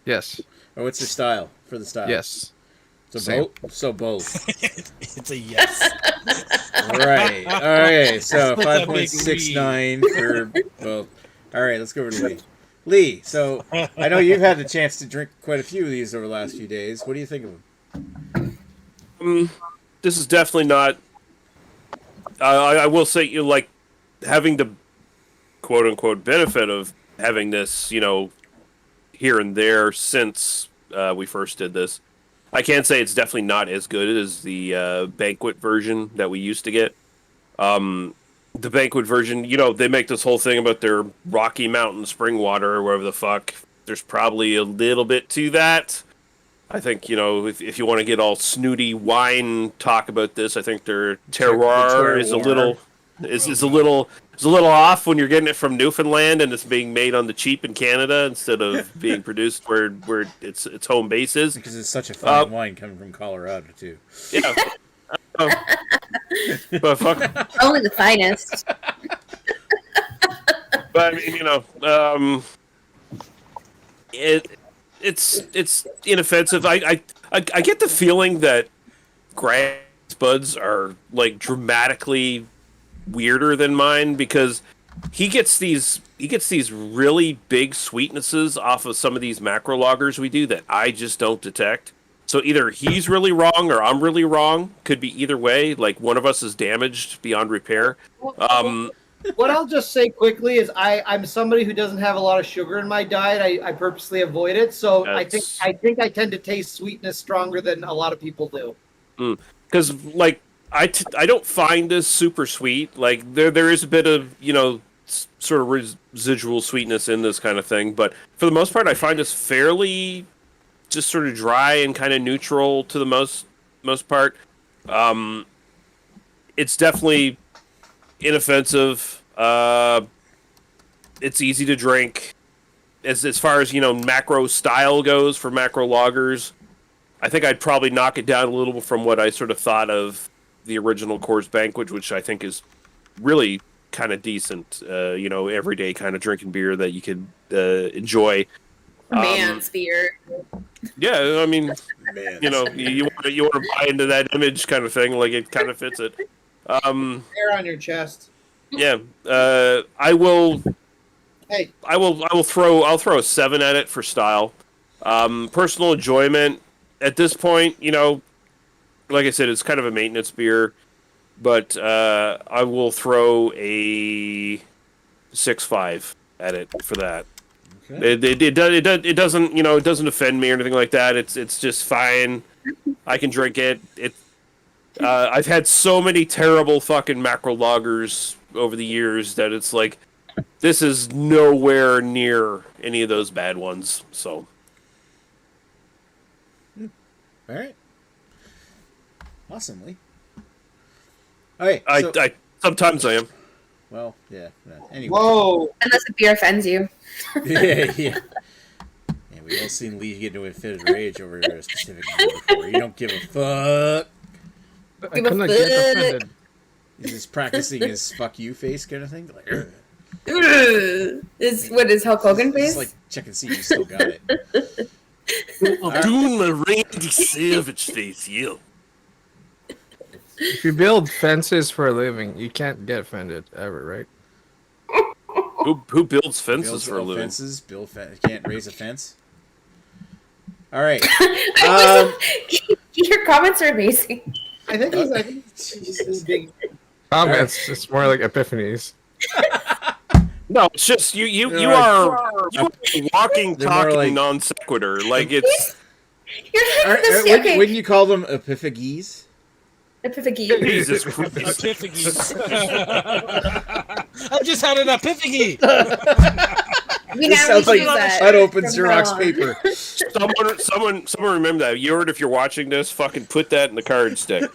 [SPEAKER 3] Yes.
[SPEAKER 1] Or what's your style for the style?
[SPEAKER 3] Yes.
[SPEAKER 1] So
[SPEAKER 3] Same.
[SPEAKER 1] both. So both.
[SPEAKER 5] It's a yes.
[SPEAKER 1] Right. All right. So
[SPEAKER 5] Split that big
[SPEAKER 1] 5.69 for both. All right. Let's go over to Lee. Lee. So I know you've had the chance to drink quite a few of these over the last few days. What do you think of them?
[SPEAKER 4] this is definitely not. I will say, like having the quote unquote benefit of having this, here and there since we first did this. I can't say it's definitely not as good as the banquet version that we used to get. The banquet version, they make this whole thing about their Rocky Mountain spring water or whatever the fuck. There's probably a little bit to that. I think, if you want to get all snooty wine talk about this, I think their terroir is a little... It's a little off when you're getting it from Newfoundland and it's being made on the cheap in Canada instead of being produced where its home base is.
[SPEAKER 1] Because it's such a fine wine coming from Colorado too.
[SPEAKER 4] Yeah. But fuck.
[SPEAKER 6] Only the finest.
[SPEAKER 4] But I mean, it's inoffensive. I get the feeling that Greg's buds are like dramatically weirder than mine because he gets these really big sweetnesses off of some of these macro lagers we do that I just don't detect. So either he's really wrong or I'm really wrong. Could be either way. Like one of us is damaged beyond repair.
[SPEAKER 2] What I'll just say quickly is I'm somebody who doesn't have a lot of sugar in my diet. I purposely avoid it. So I think I tend to taste sweetness stronger than a lot of people do.
[SPEAKER 4] Because like I don't find this super sweet. Like there is a bit of sort of residual sweetness in this kind of thing, but for the most part, I find this fairly just sort of dry and kind of neutral to the most part. It's definitely inoffensive. It's easy to drink. As far as macro style goes for macro lagers, I think I'd probably knock it down a little bit from what I sort of thought of the original Coors Banquet, which I think is really kind of decent. Everyday kind of drinking beer that you could enjoy.
[SPEAKER 6] Man's beer.
[SPEAKER 4] Yeah, I mean,
[SPEAKER 1] Man.
[SPEAKER 4] you want to buy into that image kind of thing. Like it kind of fits it.
[SPEAKER 2] Hair on your chest.
[SPEAKER 4] Yeah, I will.
[SPEAKER 2] Hey,
[SPEAKER 4] I'll throw a 7 at it for style. Personal enjoyment at this point, like I said, it's kind of a maintenance beer, but I will throw a 6.5 at it for that. Okay. It doesn't offend me or anything like that. It's just fine. I can drink it. I've had so many terrible fucking macro lagers over the years that it's like this is nowhere near any of those bad ones. So,
[SPEAKER 1] all right, awesome, Lee. All right,
[SPEAKER 4] I sometimes I am.
[SPEAKER 1] Well, yeah. Anyway.
[SPEAKER 2] whoa!
[SPEAKER 6] Unless the beer offends you.
[SPEAKER 1] Yeah. Yeah, we've all seen Lee get into a fit of rage over a specific beer before. You don't give a fuck.
[SPEAKER 3] I couldn't get offended.
[SPEAKER 1] He's just practicing his "fuck you" face kind of thing. Like,
[SPEAKER 6] is Hulk Hogan face?
[SPEAKER 1] It's like check and see you still got it.
[SPEAKER 4] I'm doing my Randy Savage face, yeah.
[SPEAKER 3] If you build fences for a living, you can't get offended ever, right?
[SPEAKER 4] Who builds fences
[SPEAKER 1] Builds
[SPEAKER 4] for a living?
[SPEAKER 1] fences, can't raise a fence. All right.
[SPEAKER 6] Your comments are amazing.
[SPEAKER 2] I think he's big.
[SPEAKER 3] Comments, it's more like epiphanies.
[SPEAKER 4] No, it's just you are a walking, talking
[SPEAKER 1] like,
[SPEAKER 4] non sequitur. Like it's.
[SPEAKER 6] Okay.
[SPEAKER 1] Wouldn't you call them epiphanies?
[SPEAKER 6] Epiphany.
[SPEAKER 4] Jesus Christ.
[SPEAKER 5] Epiphany. I just had an epiphany.
[SPEAKER 1] This sounds like unopened Xerox paper.
[SPEAKER 4] Someone remember that. Yord, if you're watching this, fucking put that in the card stick.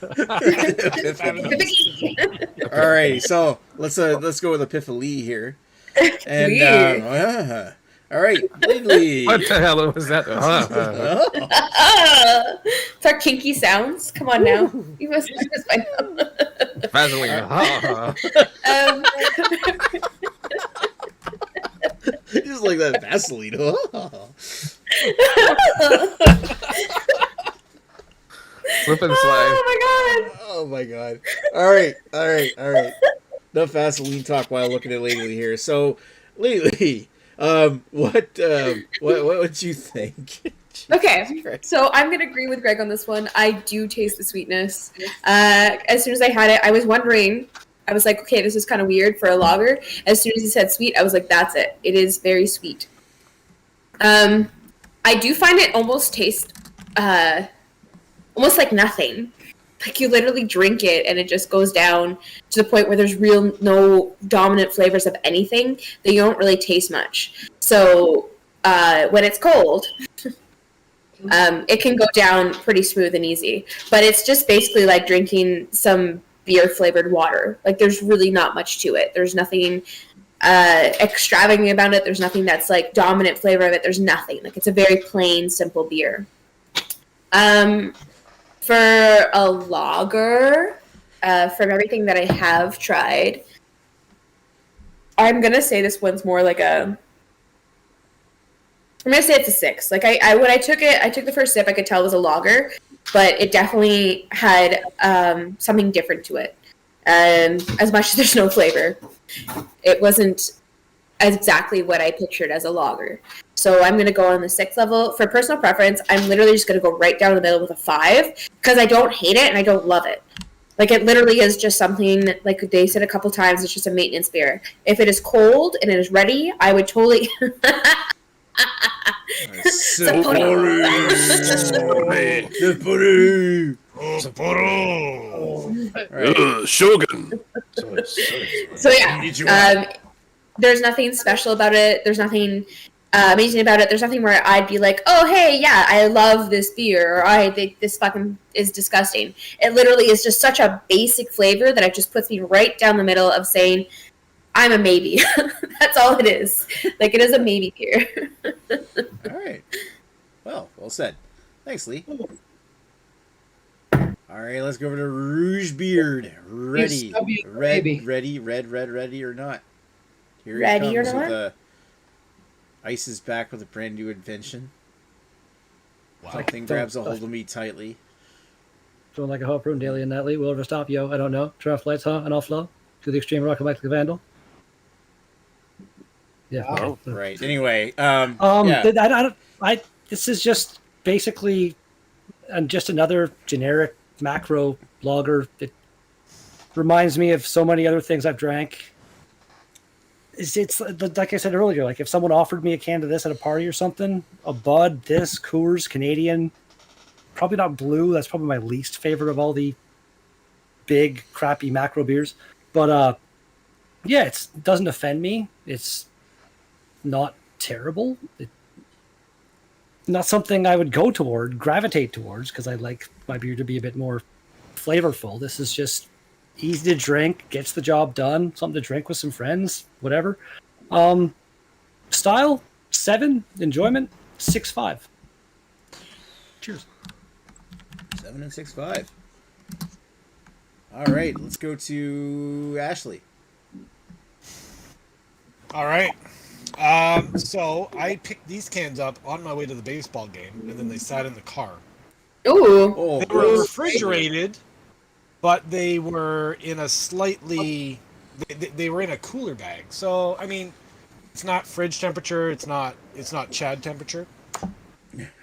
[SPEAKER 1] All right, so let's go with Epiphany here. And all right, Lee.
[SPEAKER 3] What the hell was that?
[SPEAKER 6] It's our kinky sounds. Come on now. You must know this by now.
[SPEAKER 3] Vaseline.
[SPEAKER 1] Just like that Vaseline.
[SPEAKER 3] Slip and slide.
[SPEAKER 1] Oh my god. All right. Enough Vaseline talk while looking at Lee here. So, Lee, what would you think?
[SPEAKER 6] Okay, so I'm gonna agree with Greg on this one. I do taste the sweetness. As soon as I had it, I was wondering. I was like, okay, this is kind of weird for a lager. As soon as he said sweet, I was like, that's it. It is very sweet. I do find it almost taste almost like nothing. Like you literally drink it and it just goes down to the point where there's no dominant flavors of anything. They don't really taste much. So when it's cold, it can go down pretty smooth and easy. But it's just basically like drinking some beer flavored water. Like there's really not much to it. There's nothing extravagant about it. There's nothing that's like dominant flavor of it. There's nothing. Like it's a very plain, simple beer. For a lager, from everything that I have tried, I'm gonna say this one's more like I'm gonna say it's a 6. Like I when I took the first sip, I could tell it was a lager, but it definitely had something different to it. As much as there's no flavor, it wasn't exactly what I pictured as a lager. So I'm going to go on the 6 level. For personal preference, I'm literally just going to go right down the middle with a 5 because I don't hate it and I don't love it. Like it literally is just something, like they said a couple times, it's just a maintenance beer. If it is cold and it is ready, I would totally...
[SPEAKER 4] Shogun.
[SPEAKER 6] So yeah, there's nothing special about it. There's nothing amazing about it. There's nothing where I'd be like, oh, hey, yeah, I love this beer, or I think this fucking is disgusting. It literally is just such a basic flavor that it just puts me right down the middle of saying, I'm a maybe. That's all it is. Like, it is a maybe beer.
[SPEAKER 1] All right. Well said. Thanks, Lee. All right, let's go over to Rouge Beard. Ready or not? Here
[SPEAKER 6] Ready
[SPEAKER 1] he comes
[SPEAKER 6] or not?
[SPEAKER 1] with Ice is back with a brand new invention.
[SPEAKER 5] Wow.
[SPEAKER 1] Something grabs a hold of me tightly.
[SPEAKER 7] Feeling like a hot prune daily in that Lee. Will ever stop, yo? I don't know. Turn off lights, huh? And off low. To the extreme rock like the vandal. Yeah.
[SPEAKER 4] Oh,
[SPEAKER 1] right. Anyway,
[SPEAKER 7] yeah. This is just basically just another generic macro lager. It reminds me of so many other things I've drank. It's like I said earlier, like if someone offered me a can of this at a party or something, a Bud, this, Coors, Canadian, probably not Blue. That's probably my least favorite of all the big, crappy macro beers. But yeah, it doesn't offend me. It's not terrible. Not something I would gravitate towards, because I like my beer to be a bit more flavorful. This is just easy to drink, gets the job done, something to drink with some friends, whatever. Style, 7. Enjoyment, 6.5. Cheers.
[SPEAKER 1] 7 and 6.5. All right, let's go to Ashley.
[SPEAKER 5] All right. So I picked these cans up on my way to the baseball game, and then they sat in the car.
[SPEAKER 6] Ooh.
[SPEAKER 5] They were refrigerated, but they were in a slightly... They were in a cooler bag. So, I mean, it's not fridge temperature. It's not Chad temperature.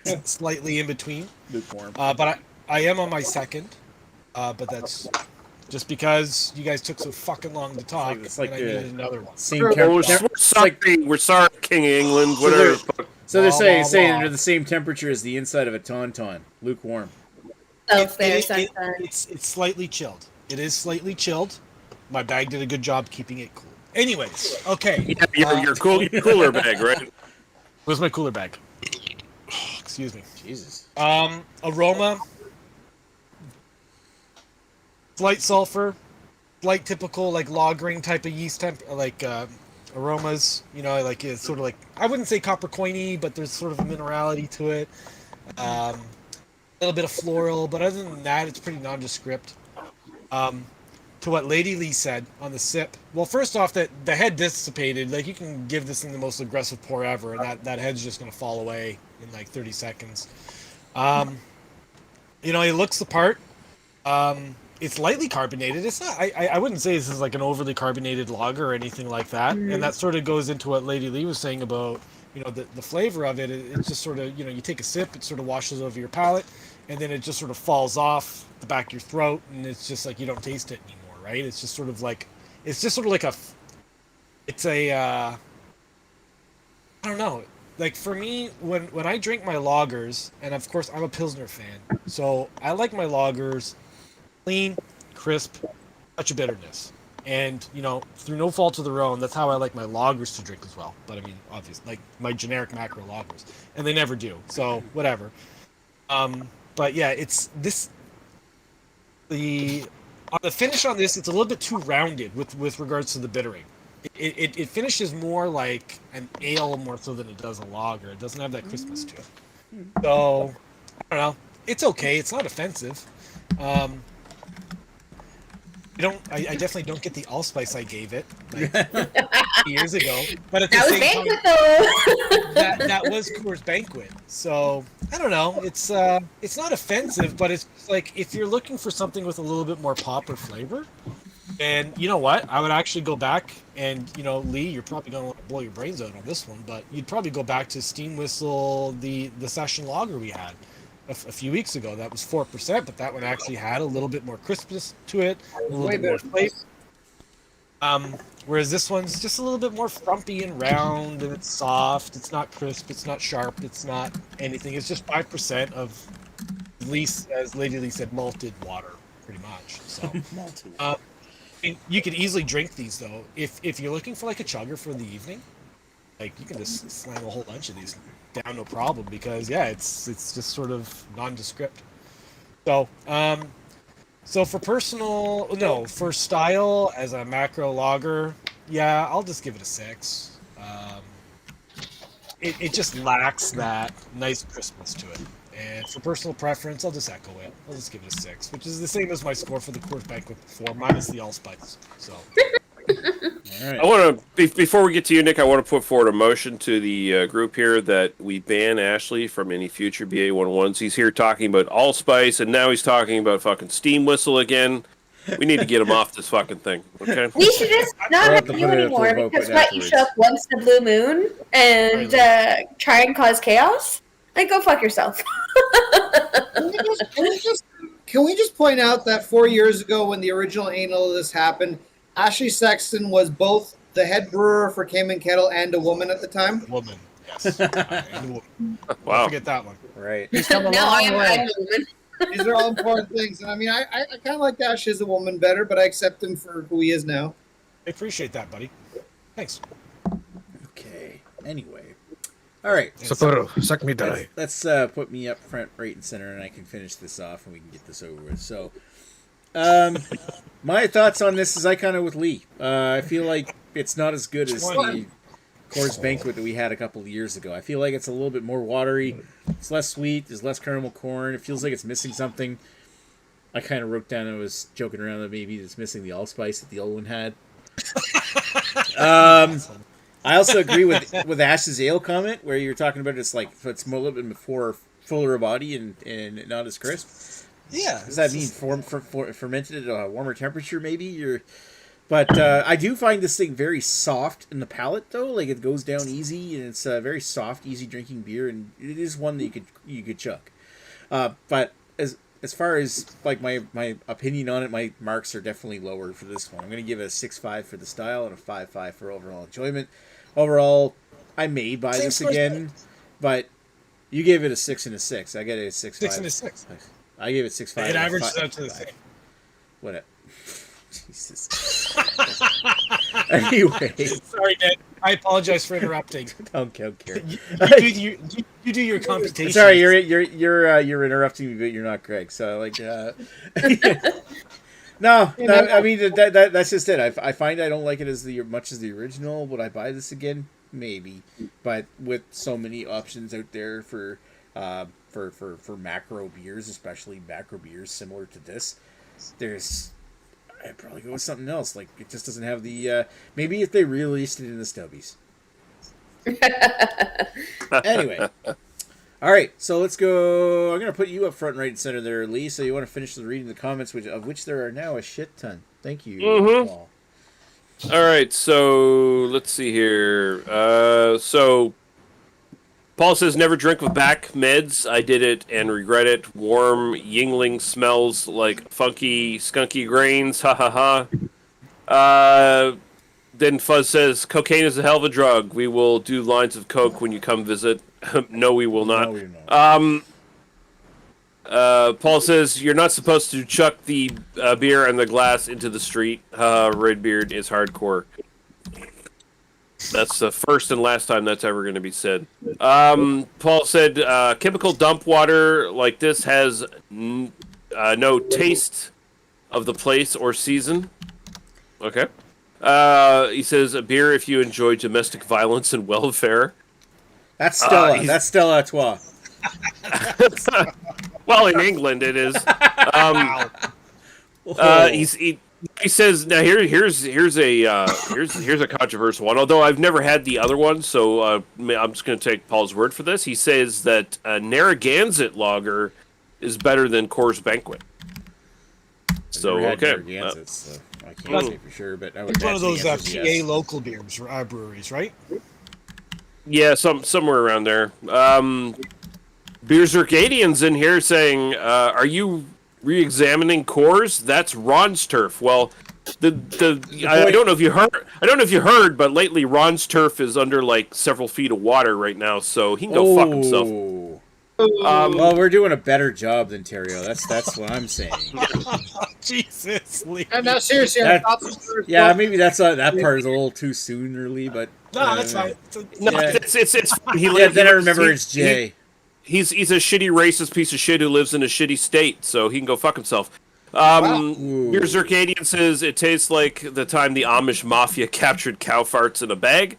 [SPEAKER 5] It's slightly in between.
[SPEAKER 1] Lukewarm.
[SPEAKER 5] But I am on my second. But that's just because you guys took so fucking long to talk.
[SPEAKER 1] It's like
[SPEAKER 5] and I needed another one.
[SPEAKER 1] Same
[SPEAKER 4] We're sorry, King of England. Whatever.
[SPEAKER 1] So they're saying
[SPEAKER 5] blah.
[SPEAKER 1] they're the same temperature as the inside of a tauntaun. Lukewarm.
[SPEAKER 5] It's slightly chilled. It is slightly chilled. My bag did a good job keeping it cool. Anyways, okay.
[SPEAKER 4] Yeah, your cooler bag, right?
[SPEAKER 5] Where's my cooler bag? Excuse me.
[SPEAKER 1] Jesus.
[SPEAKER 5] Aroma. Slight sulfur. Slight typical like lagering type of yeast aromas. You know, like it's sort of like, I wouldn't say copper coiny, but there's sort of a minerality to it. A little bit of floral, but other than that, it's pretty nondescript. To what Lady Lee said on the sip. Well, first off, that the head dissipated. Like, you can give this thing the most aggressive pour ever, and that head's just going to fall away in like 30 seconds. You know, it looks the part. It's lightly carbonated. It's not. I wouldn't say this is like an overly carbonated lager or anything like that. And that sort of goes into what Lady Lee was saying about, you know, the flavor of it. It's just sort of, you know, you take a sip, it sort of washes over your palate, and then it just sort of falls off the back of your throat, and it's just like you don't taste it anymore. Right? It's just sort of like I don't know. Like for me, when I drink my lagers, and of course I'm a Pilsner fan, so I like my lagers clean, crisp, touch of bitterness. And, you know, through no fault of their own, that's how I like my lagers to drink as well. But I mean, obviously, like my generic macro lagers. And they never do. So, whatever. But yeah, it's this... On the finish on this, it's a little bit too rounded with regards to the bittering. It finishes more like an ale more so than it does a lager. It doesn't have that crispness to it. So, I don't know. It's okay. It's not offensive. I definitely don't get the allspice I gave it like years ago. But at the
[SPEAKER 6] That was
[SPEAKER 5] same
[SPEAKER 6] Banquet
[SPEAKER 5] time,
[SPEAKER 6] though.
[SPEAKER 5] that was Coors Banquet. So I don't know. It's not offensive, but it's like if you're looking for something with a little bit more pop or flavor, and you know what, I would actually go back and Lee, you're probably gonna want to blow your brains out on this one, but you'd probably go back to Steam Whistle, the session lager we had a few weeks ago. That was 4%, but that one actually had a little bit more crispness to it, a little bit more flavor. Whereas this one's just a little bit more frumpy and round, and it's soft. It's not crisp. It's not sharp. It's not anything. It's just 5% of, as Lady Lee said, malted water, pretty much. So, I mean, you could easily drink these though. If you're looking for like a chugger for the evening, like you can just slam a whole bunch of these down, no problem. Because it's just sort of nondescript. So, so for style as a macro lager, yeah, I'll just give it a 6. It just lacks that nice crispness to it. And for personal preference, I'll just echo it. I'll just give it a 6, which is the same as my score for the Coors Banquet before, minus the allspice. So.
[SPEAKER 1] All right.
[SPEAKER 4] I want to, before we get to you, Nick, I want to put forward a motion to the group here that we ban Ashley from any future BA101s. He's here talking about allspice, and now he's talking about fucking Steam Whistle again. We need to get him off this fucking thing, okay?
[SPEAKER 6] We should just not
[SPEAKER 1] We'll have
[SPEAKER 6] have
[SPEAKER 1] to
[SPEAKER 6] you
[SPEAKER 1] put it up to a
[SPEAKER 6] anymore
[SPEAKER 1] vote,
[SPEAKER 6] because
[SPEAKER 1] but
[SPEAKER 6] what, you show up once in a blue moon and try and cause chaos? Like, go fuck yourself.
[SPEAKER 2] Can we just point out that 4 years ago, when the original anal of this happened, Ashley Sexton was both the head brewer for Cayman Kettle and a woman at the time?
[SPEAKER 5] Woman, yes. And a woman.
[SPEAKER 4] Wow.
[SPEAKER 5] Don't forget that one.
[SPEAKER 1] Right.
[SPEAKER 6] Now I'm a woman.
[SPEAKER 2] These are all important things. And I mean, I kind of like Ash as a woman better, but I accept him for who he is now.
[SPEAKER 5] I appreciate that, buddy. Thanks.
[SPEAKER 1] Okay. Anyway. All right.
[SPEAKER 3] Sapporo, suck me die.
[SPEAKER 1] Let's put me up front, right and center, and I can finish this off, and we can get this over with. So, my thoughts on this is I kind of with Lee. I feel like it's not as good as the Coors Banquet that we had a couple of years ago. I feel like it's a little bit more watery. It's less sweet. There's less caramel corn. It feels like it's missing something. I kind of wrote down, I was joking around that maybe it's missing the allspice that the old one had. I also agree with Ash's ale comment where you're talking about it's like it's more, a little bit more fuller of body and not as crisp.
[SPEAKER 5] Yeah.
[SPEAKER 1] Does that mean fermented at a warmer temperature? Maybe but I do find this thing very soft in the palate though. Like it goes down easy and it's a very soft, easy drinking beer, and it is one that you could chug. But as far as like my opinion on it, my marks are definitely lower for this one. I'm going to give it a 6.5 for the style and a 5.5 for overall enjoyment. Overall, I may buy this again, but you gave it a 6 and a 6. I get it a 6.5.
[SPEAKER 5] 6 and a 6.
[SPEAKER 1] I gave it 6.5.
[SPEAKER 5] It averages out to the same.
[SPEAKER 1] What? Jesus. Anyway.
[SPEAKER 5] Sorry, Ned. I apologize for interrupting.
[SPEAKER 1] Don't care.
[SPEAKER 5] You do your computation.
[SPEAKER 1] Sorry, you're interrupting me, but you're not Greg. So like, no. I mean that's just it. I find I don't like it as much as the original. Would I buy this again? Maybe, but with so many options out there for macro beers, especially macro beers similar to this, I'd probably go with something else. Like it just doesn't have the maybe if they released it in the Stubbies. Anyway. All right, so let's go. I'm going to put you up front right and center there, Lee. So you want to finish the reading the comments, of which there are now a shit ton. Thank you, Paul.
[SPEAKER 4] All right, so let's see here. So Paul says, never drink with back meds. I did it and regret it. Warm Yingling smells like funky, skunky grains. Ha ha ha. Then Fuzz says, cocaine is a hell of a drug. We will do lines of coke when you come visit. No, we will not.
[SPEAKER 1] No, we're not.
[SPEAKER 4] Paul says, you're not supposed to chuck the beer and the glass into the street. Redbeard is hardcore. That's the first and last time that's ever going to be said. Paul said, chemical dump water like this has no taste of the place or season. Okay. He says a beer if you enjoy domestic violence and welfare.
[SPEAKER 1] That's Stella. That's Stella Artois.
[SPEAKER 4] Well, in England it is. He says now here's a controversial one. Although I've never had the other one, so I'm just going to take Paul's word for this. He says that Narragansett lager is better than Coors Banquet. So okay,
[SPEAKER 1] so I can't say for sure, but I would.
[SPEAKER 5] It's one of those PA
[SPEAKER 1] yes.
[SPEAKER 5] local beers, breweries, right?
[SPEAKER 4] yeah, somewhere around there. Beer Circadian's in here saying, "Are you re-examining Coors? That's Ron's turf." Well, I don't know if you heard, but lately Ron's turf is under like several feet of water right now, so he can go fuck himself.
[SPEAKER 1] Well, we're doing a better job than Terrio. That's what I'm saying.
[SPEAKER 5] Jesus, Lee.
[SPEAKER 2] And now, seriously,
[SPEAKER 1] Maybe that part is a little too soon, early, but
[SPEAKER 5] No, that's fine.
[SPEAKER 4] No,
[SPEAKER 1] Yeah.
[SPEAKER 4] it's
[SPEAKER 1] then I remember it's Jay.
[SPEAKER 4] He's a shitty racist piece of shit who lives in a shitty state, so he can go fuck himself. Your Circadian says it tastes like the time the Amish mafia captured cow farts in a bag.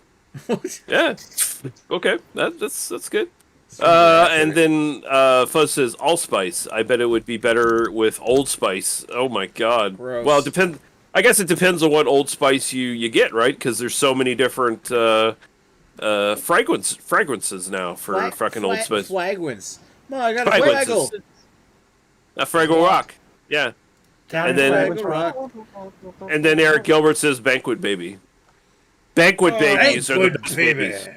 [SPEAKER 4] Yeah, okay, that's good. And then Fuzz says allspice. I bet it would be better with Old Spice. Oh my god.
[SPEAKER 1] Gross.
[SPEAKER 4] Well, I guess it depends on what Old Spice you get, right? Because there's so many different fragrances now for fucking Old Spice.
[SPEAKER 1] Flagwins. No, I got a
[SPEAKER 4] Fragrances.
[SPEAKER 1] flaggle.
[SPEAKER 4] A Fraggle Rock. Yeah. And then Eric Gilbert says Banquet Baby. Banquet babies are the best babies.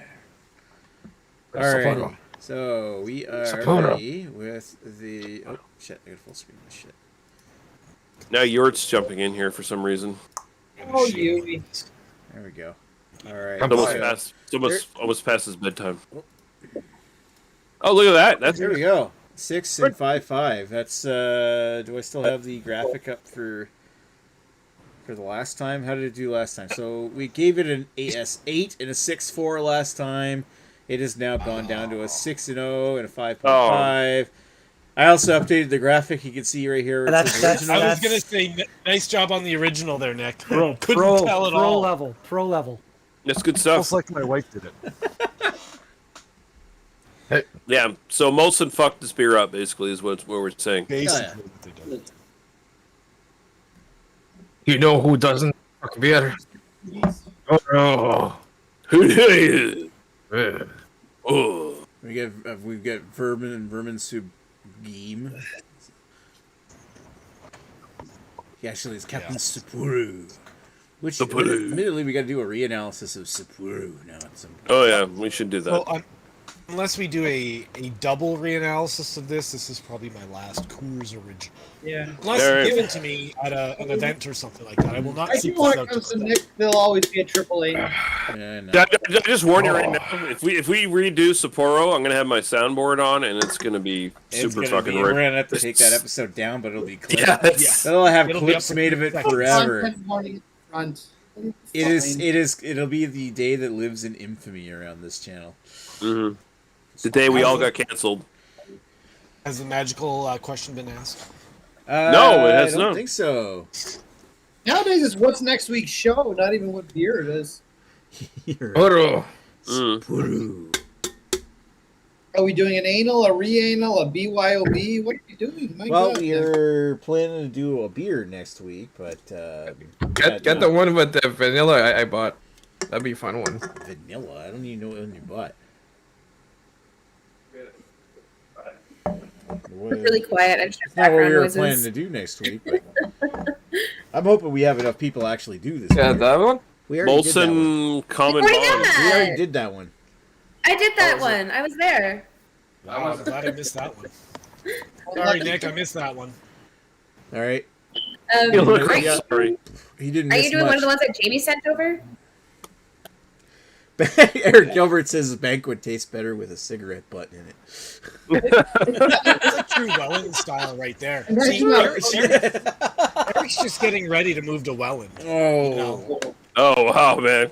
[SPEAKER 1] All right. So we are ready with the. Oh shit! I got full screen of this shit.
[SPEAKER 4] Now Yort's jumping in here for some reason.
[SPEAKER 2] Oh, you.
[SPEAKER 1] There we go. All right.
[SPEAKER 4] It's almost past his bedtime. Oh, look at that!
[SPEAKER 1] There we go. 6 and 5-5. That's. Do I still have the graphic up for the last time? How did it do last time? So we gave it an AS8 and a 6-4 last time. It has now gone down to a 6-0 and a 5.5. I also updated the graphic. You can see right here.
[SPEAKER 5] I was going to say, nice job on the original there, Nick. Couldn't tell at all.
[SPEAKER 7] Pro level.
[SPEAKER 4] That's good stuff.
[SPEAKER 5] Just like my wife did it.
[SPEAKER 4] Yeah, so Molson fucked this beer up, basically, is what we're saying.
[SPEAKER 5] Basically.
[SPEAKER 3] You know who doesn't fuck beer? Oh,
[SPEAKER 4] Who did
[SPEAKER 3] no.
[SPEAKER 4] Oh.
[SPEAKER 1] We've got Vermin and Vermin Subgame. He actually is Captain Sapporo. Which, admittedly, we got to do a reanalysis of Sapporo now at some point.
[SPEAKER 4] Oh yeah, we should do that.
[SPEAKER 5] Well, unless we do a double reanalysis of this is probably my last Coors original.
[SPEAKER 2] Yeah.
[SPEAKER 5] Unless it's given to me at an event or something like that, I will not
[SPEAKER 2] I
[SPEAKER 5] seek
[SPEAKER 2] think when
[SPEAKER 5] this
[SPEAKER 2] it
[SPEAKER 5] out.
[SPEAKER 2] comes to Nick, there'll always be a AAA.
[SPEAKER 1] Yeah, no.
[SPEAKER 4] I just warn you right now. If we redo Sapporo, I'm gonna have my soundboard on, and it's gonna be super fucking
[SPEAKER 1] We're
[SPEAKER 4] weird.
[SPEAKER 1] gonna have to take that episode down, but it'll be clips.
[SPEAKER 4] Yeah,
[SPEAKER 1] They'll have
[SPEAKER 5] It'll be
[SPEAKER 1] clips
[SPEAKER 5] up for
[SPEAKER 1] made of it
[SPEAKER 5] 2 seconds.
[SPEAKER 1] forever.
[SPEAKER 2] Content warning in front.
[SPEAKER 1] It'll be the day that lives in infamy around this channel.
[SPEAKER 4] Mm-hmm. The day we all got canceled.
[SPEAKER 5] Has the magical question been asked?
[SPEAKER 4] No, it has
[SPEAKER 1] I don't
[SPEAKER 4] not.
[SPEAKER 1] think so.
[SPEAKER 2] Nowadays, it's what's next week's show, not even what beer it is.
[SPEAKER 3] Oro.
[SPEAKER 1] Sapporo.
[SPEAKER 2] Are we doing an anal, a re-anal, a BYOB? What are you doing? My
[SPEAKER 1] Well,
[SPEAKER 2] God.
[SPEAKER 1] we're planning to do a beer next week, but
[SPEAKER 3] Get the one with the vanilla I bought. That'd be a fun one.
[SPEAKER 1] vanilla. I don't even know what one you bought.
[SPEAKER 6] It's really quiet. I just have
[SPEAKER 1] It's not what we
[SPEAKER 6] background
[SPEAKER 1] were
[SPEAKER 6] noises.
[SPEAKER 1] planning to do next week, but I'm hoping we have enough people actually do this.
[SPEAKER 3] Yeah,
[SPEAKER 1] beer.
[SPEAKER 3] that one?
[SPEAKER 1] We already did that one.
[SPEAKER 4] Molson Common
[SPEAKER 6] Why
[SPEAKER 4] Bond.
[SPEAKER 6] not?
[SPEAKER 1] We already did that one.
[SPEAKER 6] I did that one. I was there.
[SPEAKER 5] Wow, I'm glad I missed that one. Sorry, Nick, I missed that one.
[SPEAKER 1] All right.
[SPEAKER 4] You look
[SPEAKER 6] Are you,
[SPEAKER 4] sorry.
[SPEAKER 1] He didn't
[SPEAKER 6] are
[SPEAKER 1] miss
[SPEAKER 6] you doing
[SPEAKER 1] much.
[SPEAKER 6] one of the ones that Jamie sent over?
[SPEAKER 1] Eric Gilbert says the banquet tastes better with a cigarette butt in it.
[SPEAKER 5] That's a true Welland style right there. See, Eric's just getting ready to move to Welland.
[SPEAKER 1] Oh.
[SPEAKER 4] Oh wow, man.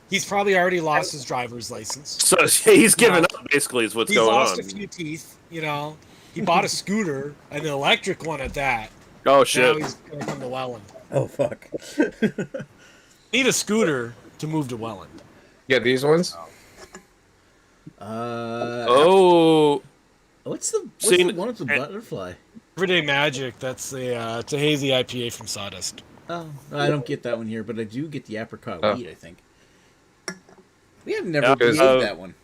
[SPEAKER 5] He's probably already lost his driver's license.
[SPEAKER 4] So he's given up. Basically, is what's
[SPEAKER 5] He's
[SPEAKER 4] going
[SPEAKER 5] lost
[SPEAKER 4] on.
[SPEAKER 5] a few teeth, you know. He bought a scooter, an electric one at that.
[SPEAKER 4] Oh
[SPEAKER 5] Now
[SPEAKER 4] shit!
[SPEAKER 5] he's going to come to Welland.
[SPEAKER 1] Oh fuck.
[SPEAKER 5] Need a scooter to move to Welland.
[SPEAKER 3] Yeah, these ones.
[SPEAKER 4] Oh,
[SPEAKER 1] What's the
[SPEAKER 4] Seen-
[SPEAKER 1] one with the butterfly?
[SPEAKER 5] Everyday Magic. That's it's a hazy IPA from Sawdust.
[SPEAKER 1] Oh, I don't get that one here, but I do get the apricot
[SPEAKER 3] Oh.
[SPEAKER 1] wheat. I think we have never
[SPEAKER 4] Yeah,
[SPEAKER 1] reviewed that one.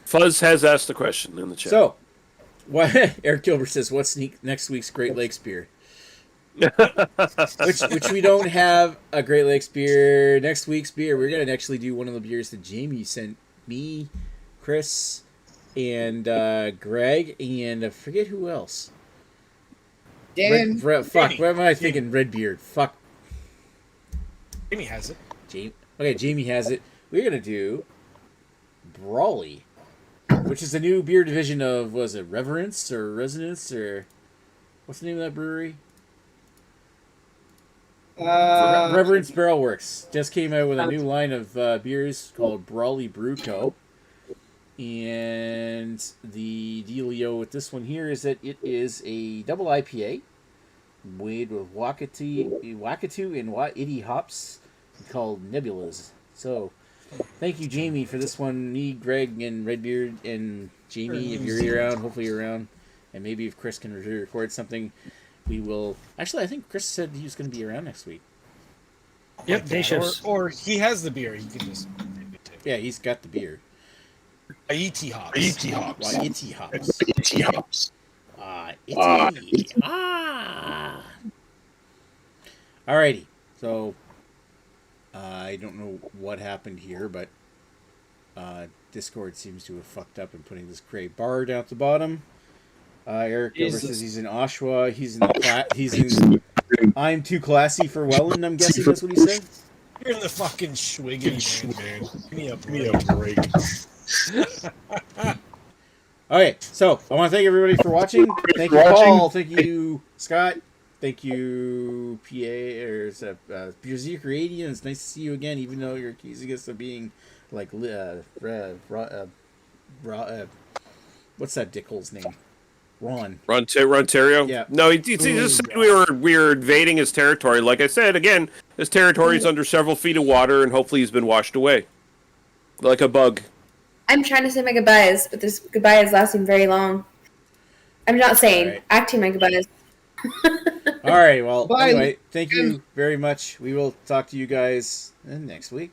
[SPEAKER 4] Fuzz has asked a question in the chat.
[SPEAKER 1] So, what Eric Gilbert says, "What's next week's Great Lakes beer?" which we don't have a Great Lakes beer. Next week's beer, we're gonna actually do one of the beers that Jamie sent me, Chris, and Greg, and I forget who else.
[SPEAKER 2] Dan,
[SPEAKER 1] Fuck, what am I thinking? Redbeard. Fuck.
[SPEAKER 5] Jamie has it.
[SPEAKER 1] Okay, Jamie has it. We're gonna do Brawley, which is a new beer division of, was it Reverence or Resonance or what's the name of that brewery? Reverence Barrel Works just came out with a new line of beers called Brawley Brew Co. And the dealio with this one here is that it is a double IPA made with Wakatu and Wa-Iti hops called Nebulas. So, thank you, Jamie, for this one. Me, Greg, and Redbeard, and Jamie, if you're around, hopefully you're around. And maybe if Chris can record something, we will... Actually, I think Chris said he was going to be around next week.
[SPEAKER 7] Yep, day shifts.
[SPEAKER 5] Or he has the beer. He can just.
[SPEAKER 1] Yeah, he's got the beer.
[SPEAKER 5] Iti hops.
[SPEAKER 1] Wa-Iti hops. Iti. Alrighty, so I don't know what happened here, but Discord seems to have fucked up in putting this gray bar down at the bottom. Eric Gilbert says he's in Oshawa. He's in. I'm too classy for Welland. I'm guessing that's what he said.
[SPEAKER 5] You're in the fucking Schwiggity, man. Give me a break.
[SPEAKER 1] Okay, so I want to thank everybody for watching. Thank you, Paul. Thank you, Scott. Thank you, PA or Beer Canadian. It's nice to see you again, even though you're accusing us of being like what's that dickhole's name? Ron.
[SPEAKER 4] Rontario?
[SPEAKER 1] Yeah.
[SPEAKER 4] No, he just said we were invading his territory. Like I said, again, his territory is under several feet of water, and hopefully he's been washed away. Like a bug.
[SPEAKER 6] I'm trying to say my goodbyes, but this goodbye is lasting very long. I'm not saying,
[SPEAKER 1] Right.
[SPEAKER 6] acting my goodbyes.
[SPEAKER 1] All right, well,
[SPEAKER 2] Bye.
[SPEAKER 1] anyway, thank you very much. We will talk to you guys next week.